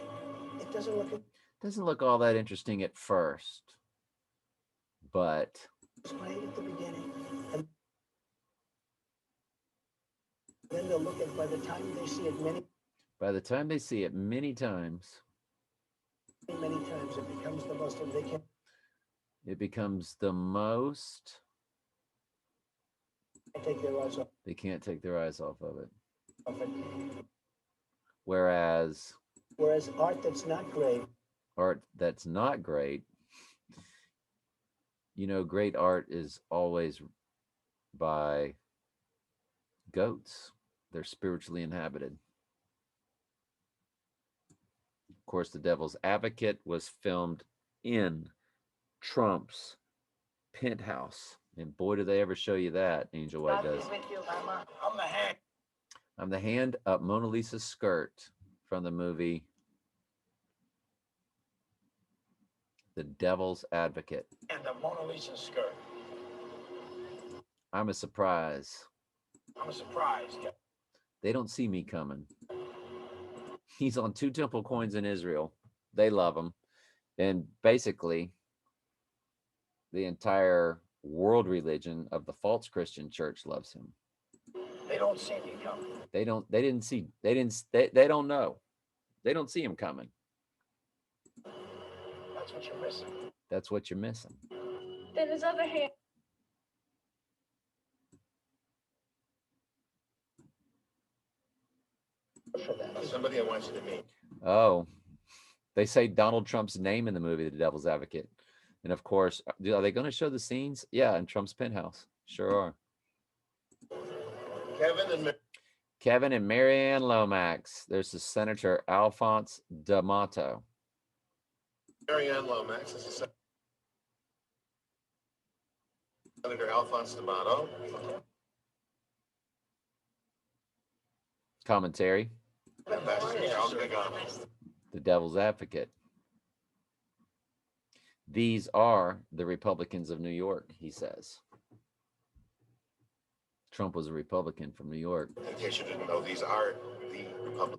it doesn't look all that interesting at first. But it's great at the beginning. And then they'll look at, by the time they see it many times, it becomes the most, and it becomes the most. take their eyes off. They can't take their eyes off of it. Of it. Whereas art that's not great, you know, great art is always by goats. They're spiritually inhabited. Of course, The Devil's Advocate was filmed in Trump's penthouse. And boy, do they ever show you that, Angel White does. I'm the hand up Mona Lisa's skirt from the movie The Devil's Advocate. And the Mona Lisa skirt. I'm a surprise. I'm surprised. They don't see me coming. He's on 2 temple coins in Israel. They love him. And basically, the entire world religion of the false Christian church loves him. They don't see me coming. They don't know. They don't see him coming. That's what you're missing. That's what you're missing. Then his other hand. For that. Somebody I want you to meet. Oh, they say Donald Trump's name in the movie, The Devil's Advocate. And of course, are they going to show the scenes? Yeah, in Trump's penthouse. Sure are. Kevin and Marianne Lomax. There's the Senator Alphonse D'Amato. Marianne Lomax is the Senator Alphonse D'Amato. Commentary. The Devil's Advocate. These are the Republicans of New York, he says. Trump was a Republican from New York. In case you didn't know, these are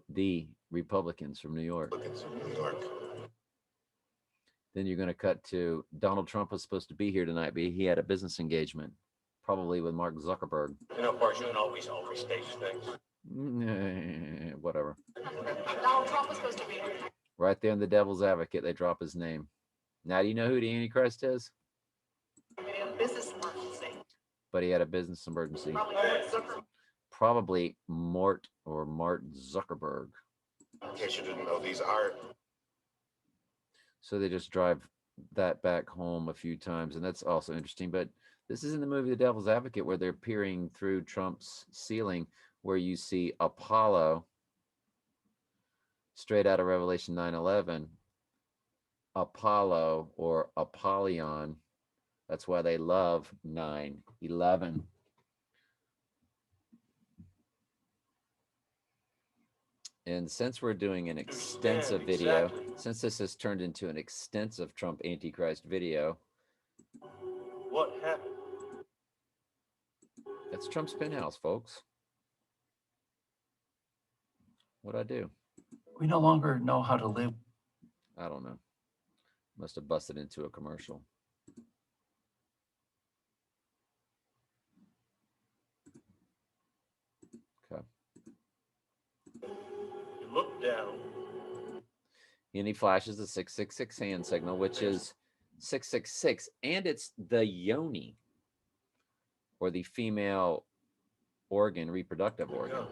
the Republicans from New York. Then you're going to cut to Donald Trump was supposed to be here tonight, but he had a business engagement, probably with Mark Zuckerberg. You know, of course, you can always overstate things. Whatever. Donald Trump was supposed to be here. Right there in The Devil's Advocate, they drop his name. Now, do you know who the Antichrist is? Business emergency. But he had a business emergency. Probably Mart Zuckerberg. In case you didn't know, these are. So they just drive that back home a few times, and that's also interesting. But this is in the movie The Devil's Advocate, where they're peering through Trump's ceiling, where you see Apollo, straight out of Revelation 9:11. Apollo or Apollyon. That's why they love 9/11. And since we're doing an extensive video, since this has turned into an extensive Trump Antichrist video, What happened? that's Trump's penthouse, folks. What'd I do? We no longer know how to live. I don't know. Must have busted into a commercial. Okay. You look down. And he flashes the 666 hand signal, which is 666, and it's the yoni, or the female organ, reproductive organ.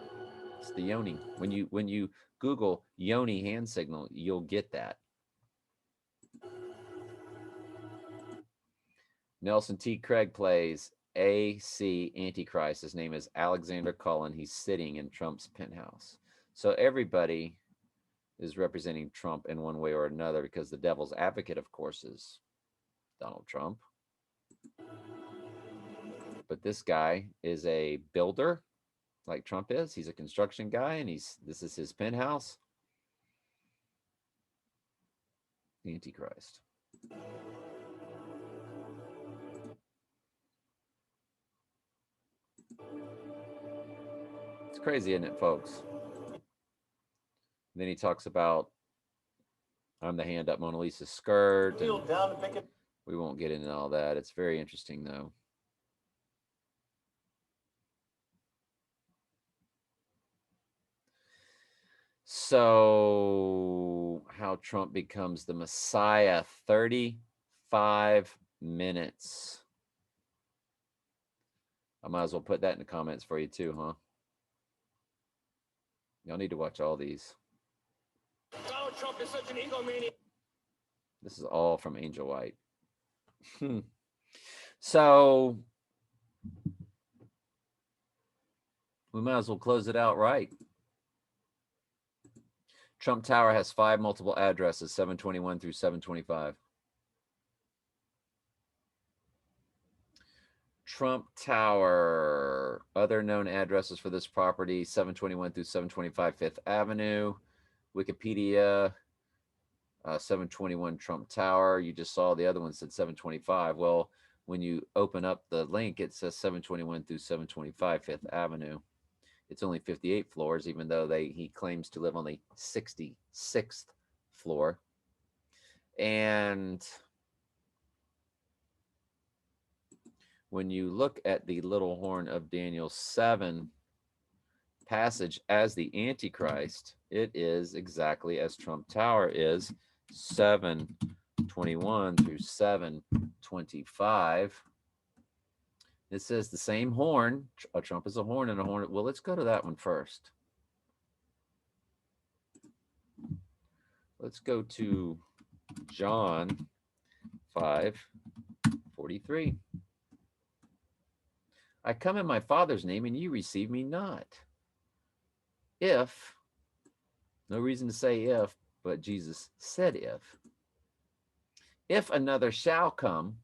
It's the yoni. When you Google yoni hand signal, you'll get that. Nelson T. Craig plays AC Antichrist. His name is Alexander Cullen. He's sitting in Trump's penthouse. So everybody is representing Trump in one way or another, because the Devil's Advocate, of course, is Donald Trump. But this guy is a builder, like Trump is. He's a construction guy, and this is his penthouse. The Antichrist. It's crazy, isn't it, folks? And then he talks about, I'm the hand up Mona Lisa's skirt. Kneel down and pick it. We won't get into all that. It's very interesting, though. So, how Trump becomes the Messiah, 35 minutes. I might as well put that in the comments for you too, huh? Y'all need to watch all these. Donald Trump is such an egomaniac. This is all from Angel White. So, we might as well close it out right. Trump Tower has 5 multiple addresses, 721 through 725. Trump Tower, other known addresses for this property, 721 through 725 Fifth Avenue. Wikipedia, 721 Trump Tower. You just saw the other one said 725. Well, when you open up the link, it says 721 through 725 Fifth Avenue. It's only 58 floors, even though he claims to live on the 66th floor. And when you look at the little horn of Daniel 7 passage as the Antichrist, it is exactly as Trump Tower is, 7:21 through 7:25. It says the same horn. A trump is a horn and a horn. Well, let's go to that one first. Let's go to John 5:43. I come in my Father's name, and you receive me not. If, no reason to say if, but Jesus said if another shall come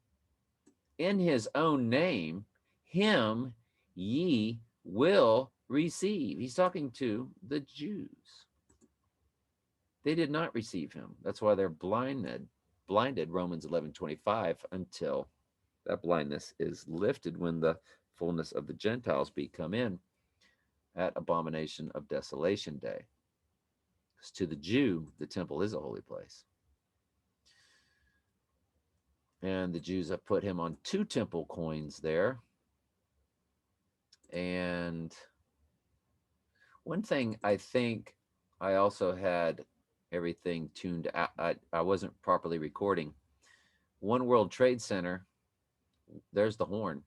in his own name, him ye will receive. He's talking to the Jews. They did not receive him. That's why they're blinded, Romans 11:25, until that blindness is lifted when the fullness of the Gentiles be come in at abomination of desolation day. Because to the Jew, the temple is a holy place. And the Jews have put him on 2 temple coins there. And one thing, I think I also had everything tuned out. I wasn't properly recording. One World Trade Center, there's the horn.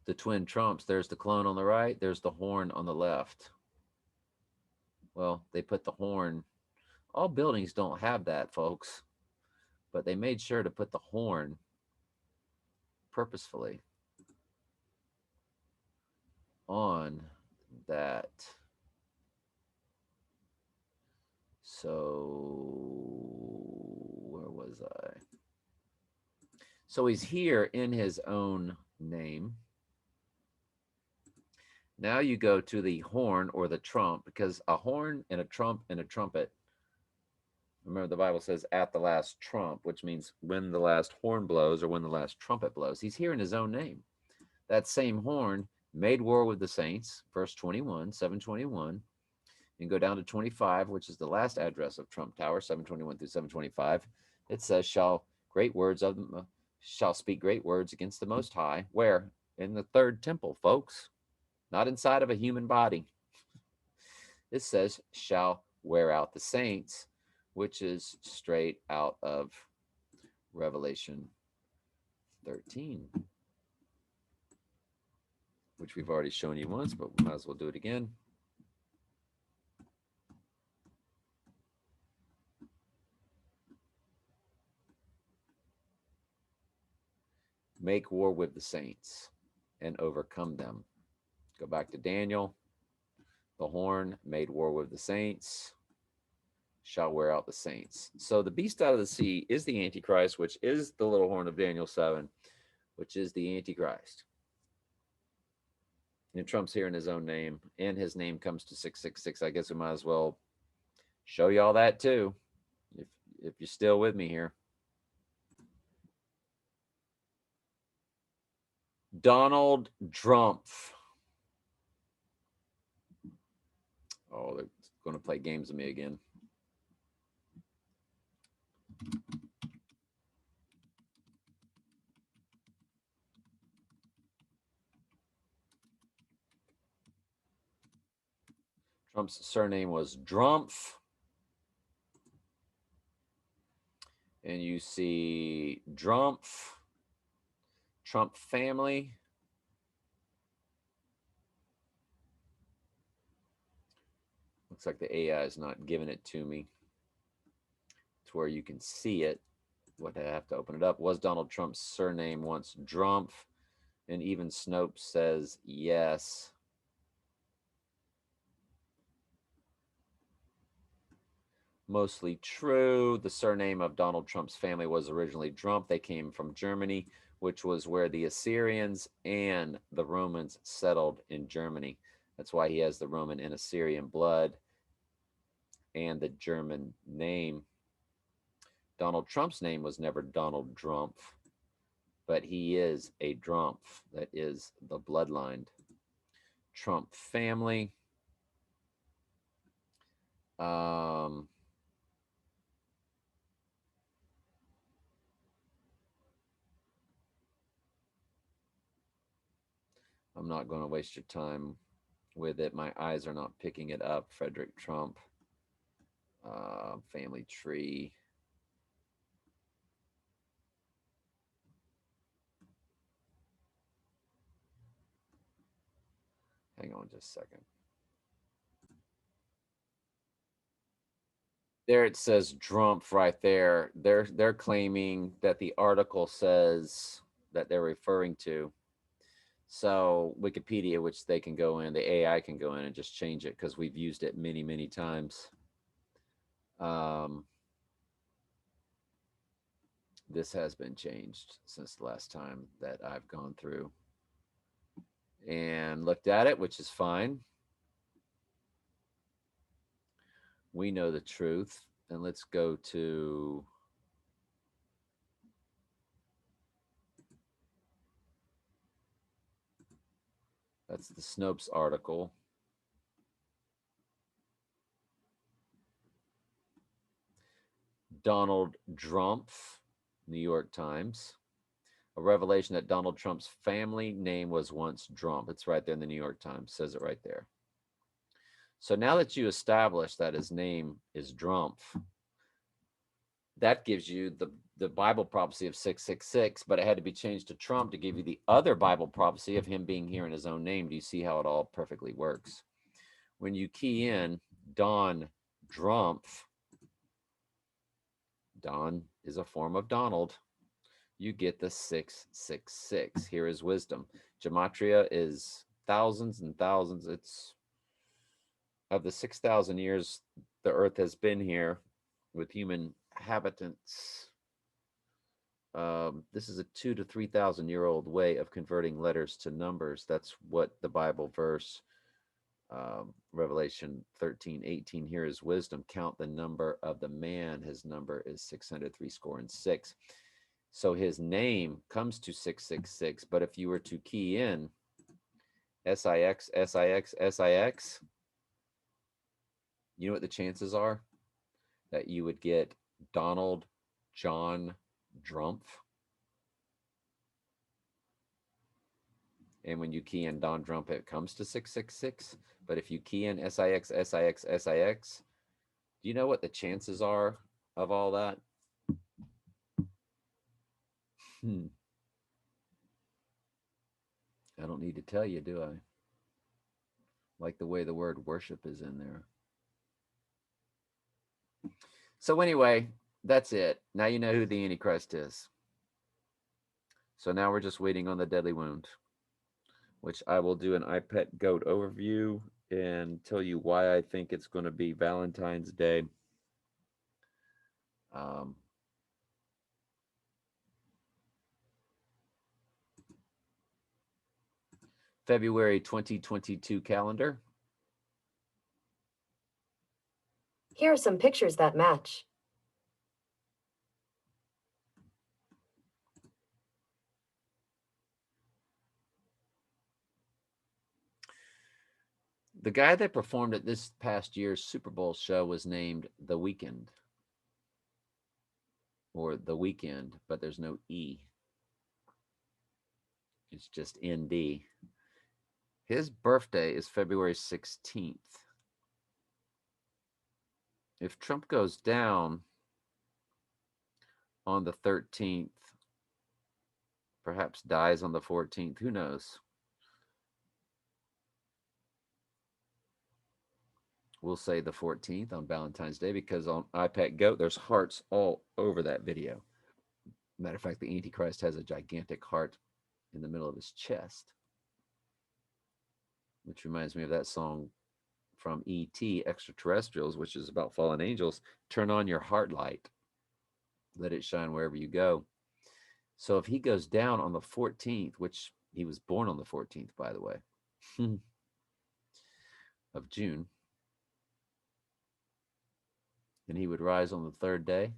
The twin trumps, there's the clone on the right, there's the horn on the left. Well, they put the horn. All buildings don't have that, folks, but they made sure to put the horn purposefully on that. So where was I? So he's here in his own name. Now you go to the horn or the trump, because a horn and a trump and a trumpet, remember the Bible says at the last trump, which means when the last horn blows or when the last trumpet blows. He's here in his own name. That same horn made war with the saints, verse 21, 7:21, and go down to 25, which is the last address of Trump Tower, 7:21 through 7:25. It says, shall speak great words against the Most High. Where? In the third temple, folks. Not inside of a human body. It says, shall wear out the saints, which is straight out of Revelation 13, which we've already shown you once, but we might as well do it again. Make war with the saints and overcome them. Go back to Daniel. The horn made war with the saints, shall wear out the saints. So the beast out of the sea is the Antichrist, which is the little horn of Daniel 7, which is the Antichrist. And Trump's here in his own name, and his name comes to 666. I guess we might as well show you all that too, if you're still with me here. Donald Trump. Oh, they're going to play games with me again. Trump's surname was Drumpf. And you see Drumpf, Trump family. Looks like the AI is not giving it to me to where you can see it. What I have to open it up. Was Donald Trump's surname once Drumpf? And even Snopes says yes. Mostly true. The surname of Donald Trump's family was originally Drumpf. They came from Germany, which was where the Assyrians and the Romans settled in Germany. That's why he has the Roman and Assyrian blood and the German name. Donald Trump's name was never Donald Drumpf, but he is a Drumpf. That is the bloodline. Trump family. I'm not going to waste your time with it. My eyes are not picking it up. Frederick Trump, family tree. Hang on just a second. There it says Drumpf right there. They're claiming that the article says that they're referring to. So Wikipedia, which they can go in, the AI can go in and just change it because we've used it many, many times. This has been changed since the last time that I've gone through and looked at it, which is fine. We know the truth. And let's go to that's the Snopes article. Donald Drumpf, New York Times. A revelation that Donald Trump's family name was once Drumpf. It's right there in the New York Times. Says it right there. So now that you establish that his name is Drumpf, that gives you the Bible prophecy of 666, but it had to be changed to Trump to give you the other Bible prophecy of him being here in his own name. Do you see how it all perfectly works? When you key in Don Drumpf, Don is a form of Donald, you get the 666. Here is wisdom. Gematria is thousands and thousands. It's of the 6,000 years the earth has been here with human inhabitants. This is a 2,000 to 3,000 year old way of converting letters to numbers. That's what the Bible verse, Revelation 13:18, here is wisdom. Count the number of the man. His number is 666. So his name comes to 666. But if you were to key in SIX, SIX, SIX, you know what the chances are? That you would get Donald John Drumpf. And when you key in Don Drumpf, it comes to 666. But if you key in SIX, SIX, SIX, do you know what the chances are of all that? I don't need to tell you, do I? Like the way the word worship is in there. So anyway, that's it. Now you know who the Antichrist is. So now we're just waiting on the deadly wound, which I will do an iPet goat overview and tell you why I think it's going to be Valentine's Day. February 2022 calendar. Here are some pictures that match. The guy that performed at this past year's Super Bowl show was named The Weeknd, or The Weekend, but there's no E. It's just ND. His birthday is February 16th. If Trump goes down on the 13th, perhaps dies on the 14th, who knows? We'll say the 14th on Valentine's Day, because on iPad Goat, there's hearts all over that video. Matter of fact, the Antichrist has a gigantic heart in the middle of his chest, which reminds me of that song from E.T., Extraterrestrials, which is about fallen angels. Turn on your heart light. Let it shine wherever you go. So if he goes down on the 14th, which he was born on the 14th, by the way, of June, and he would rise on the third day.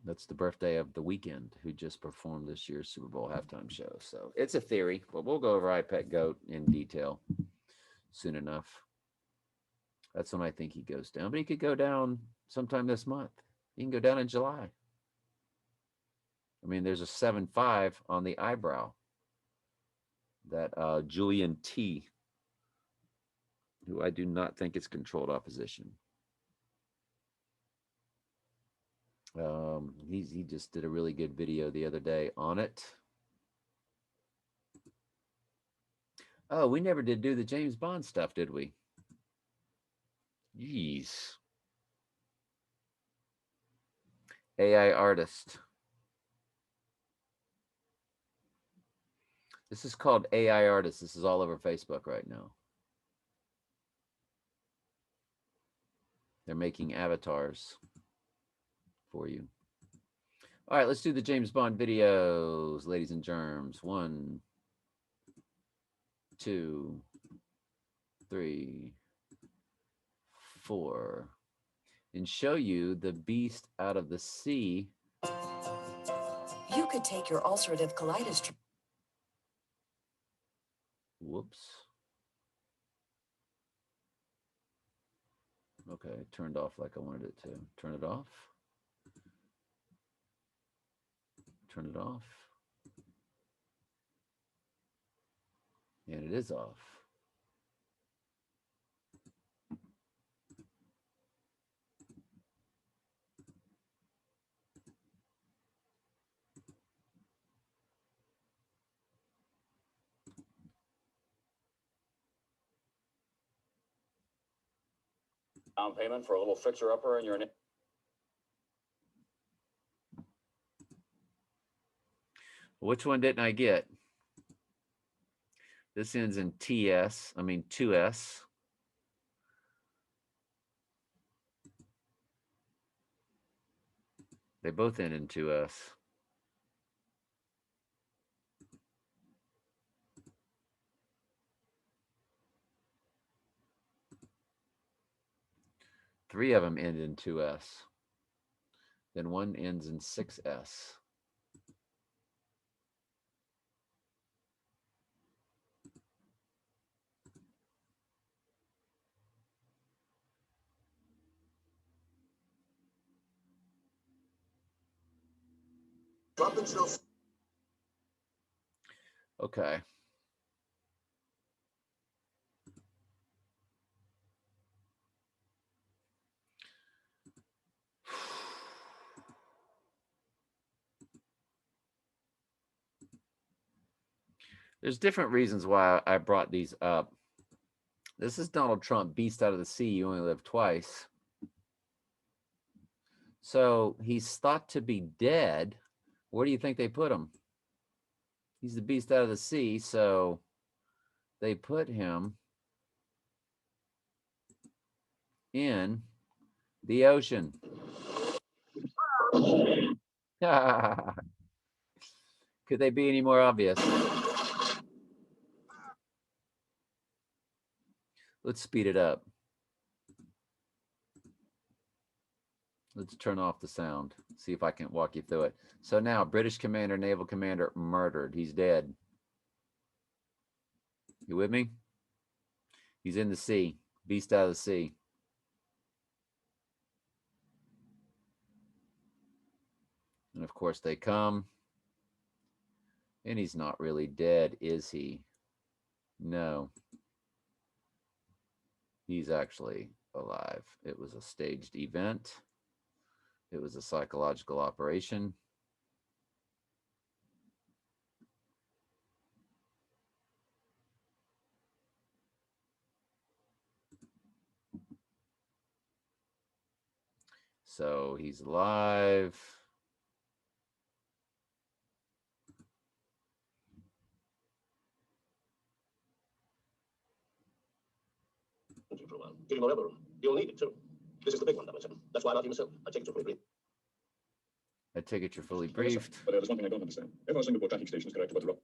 That's the birthday of The Weeknd, who just performed this year's Super Bowl halftime show. So it's a theory, but we'll go over iPet Goat in detail soon enough. That's when I think he goes down. But he could go down sometime this month. He can go down in July. I mean, there's a 7.5 on the eyebrow. that Julian T, who I do not think is controlled opposition. He just did a really good video the other day on it. Oh, we never did do the James Bond stuff, did we? Jeez. AI artist. This is called AI artist. This is all over Facebook right now. They're making avatars for you. All right, let's do the James Bond videos, ladies and germs. 1, 2, 3, 4. And show you the beast out of the sea. You could take your ulcerative colitis. Whoops. Okay, it turned off like I wanted it to. Turn it off. Turn it off. And it is off. Down payment for a little fixer-upper in your... Which one didn't I get? This ends in TS, I mean 2S. They both end in 2S. Three of them end in 2S. Then one ends in 6S. Okay. There's different reasons why I brought these up. This is Donald Trump, beast out of the sea, you only live twice. So he's thought to be dead. Where do you think they put him? He's the beast out of the sea, so they put him in the ocean. Could they be any more obvious? Let's speed it up. Let's turn off the sound. See if I can walk you through it. So now, British commander, naval commander, murdered. He's dead. You with me? He's in the sea. Beast out of the sea. And of course they come. And he's not really dead, is he? No. He's actually alive. It was a staged event. It was a psychological operation. So he's alive. For a while. Give him a rebel room. You'll need it too. This is the big one, 007. That's why I love you myself. I take it you're fully briefed. I take it you're fully briefed. But there's one thing I don't understand. If our Singapore tracking station is connected by the rock.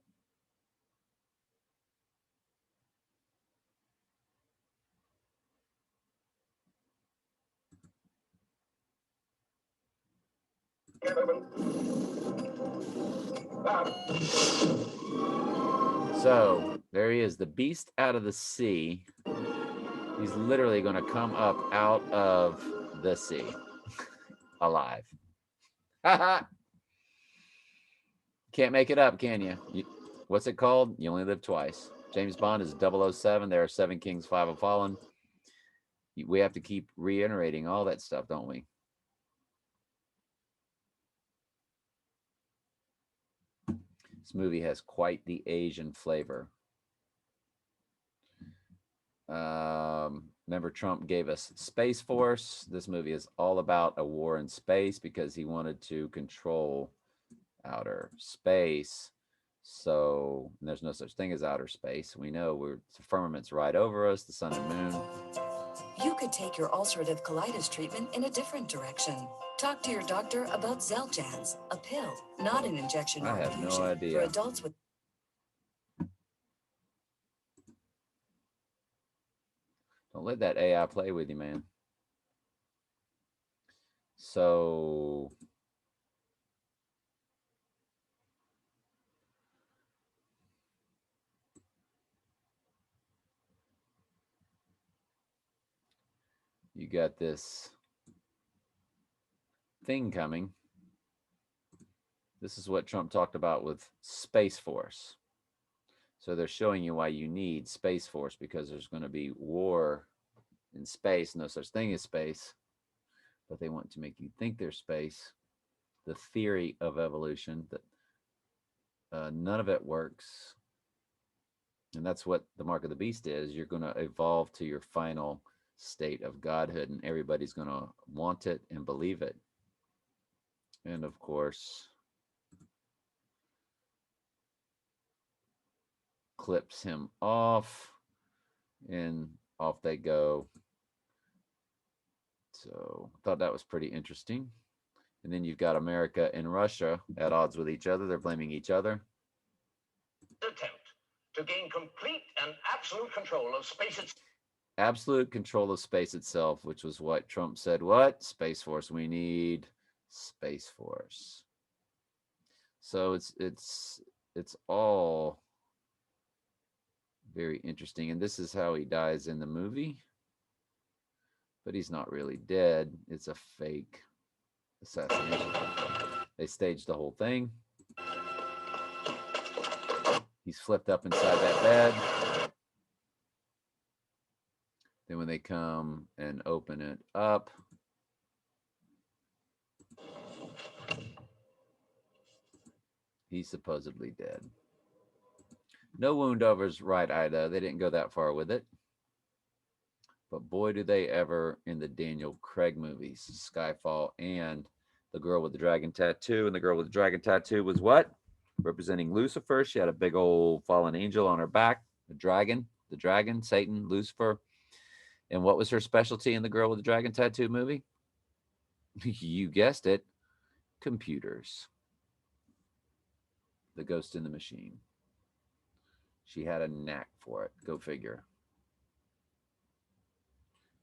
So there he is, the beast out of the sea. He's literally going to come up out of the sea alive. Can't make it up, can you? What's it called? You Only Live Twice. James Bond is 007. There are 7 kings, 5 have fallen. We have to keep reiterating all that stuff, don't we? This movie has quite the Asian flavor. Remember, Trump gave us Space Force. This movie is all about a war in space because he wanted to control outer space. So there's no such thing as outer space. We know the firmament's right over us, the sun and moon. You could take your ulcerative colitis treatment in a different direction. Talk to your doctor about Xeljanz, a pill, not an injection or I have infusion, no idea. for adults with. Don't let that AI play with you, man. So you got this thing coming. This is what Trump talked about with Space Force. So they're showing you why you need Space Force, because there's going to be war in space. No such thing as space, but they want to make you think there's space. The theory of evolution, that none of it works. And that's what the mark of the beast is. You're going to evolve to your final state of godhood, and everybody's going to want it and believe it. And of course, clips him off, and off they go. So I thought that was pretty interesting. And then you've got America and Russia at odds with each other. They're blaming each other. Attempt to gain complete and absolute control of space itself. Absolute control of space itself, which was what Trump said. What? Space Force. We need Space Force. So it's all very interesting. And this is how he dies in the movie. But he's not really dead. It's a fake assassination. They staged the whole thing. He's flipped up inside that bed. Then when they come and open it up, he's supposedly dead. No wound over his right eye, though. They didn't go that far with it. But boy, do they ever in the Daniel Craig movies, Skyfall and The Girl with the Dragon Tattoo. And the Girl with the Dragon Tattoo was what? Representing Lucifer. She had a big old fallen angel on her back. The dragon, Satan, Lucifer. And what was her specialty in The Girl with the Dragon Tattoo movie? You guessed it. Computers. The Ghost in the Machine. She had a knack for it. Go figure.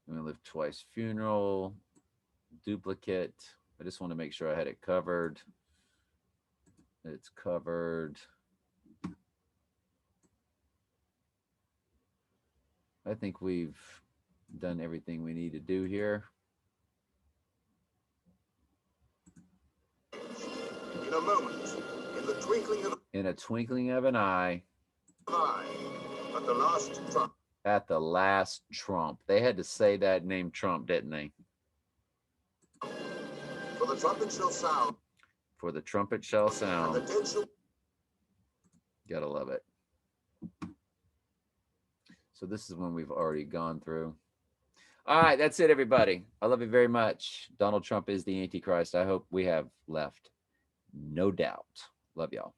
I'm going to Live Twice funeral. Duplicate. I just want to make sure I had it covered. It's covered. I think we've done everything we need to do here. In a moment, in the twinkling of In a twinkling of an eye. an eye, at the last trump. At the last Trump. They had to say that name Trump, didn't they? For the trumpet shall sound. For the trumpet shall And the sound. dead shall. Gotta love it. So this is one we've already gone through. All right, that's it, everybody. I love you very much. Donald Trump is the Antichrist. I hope we have left no doubt. Love y'all.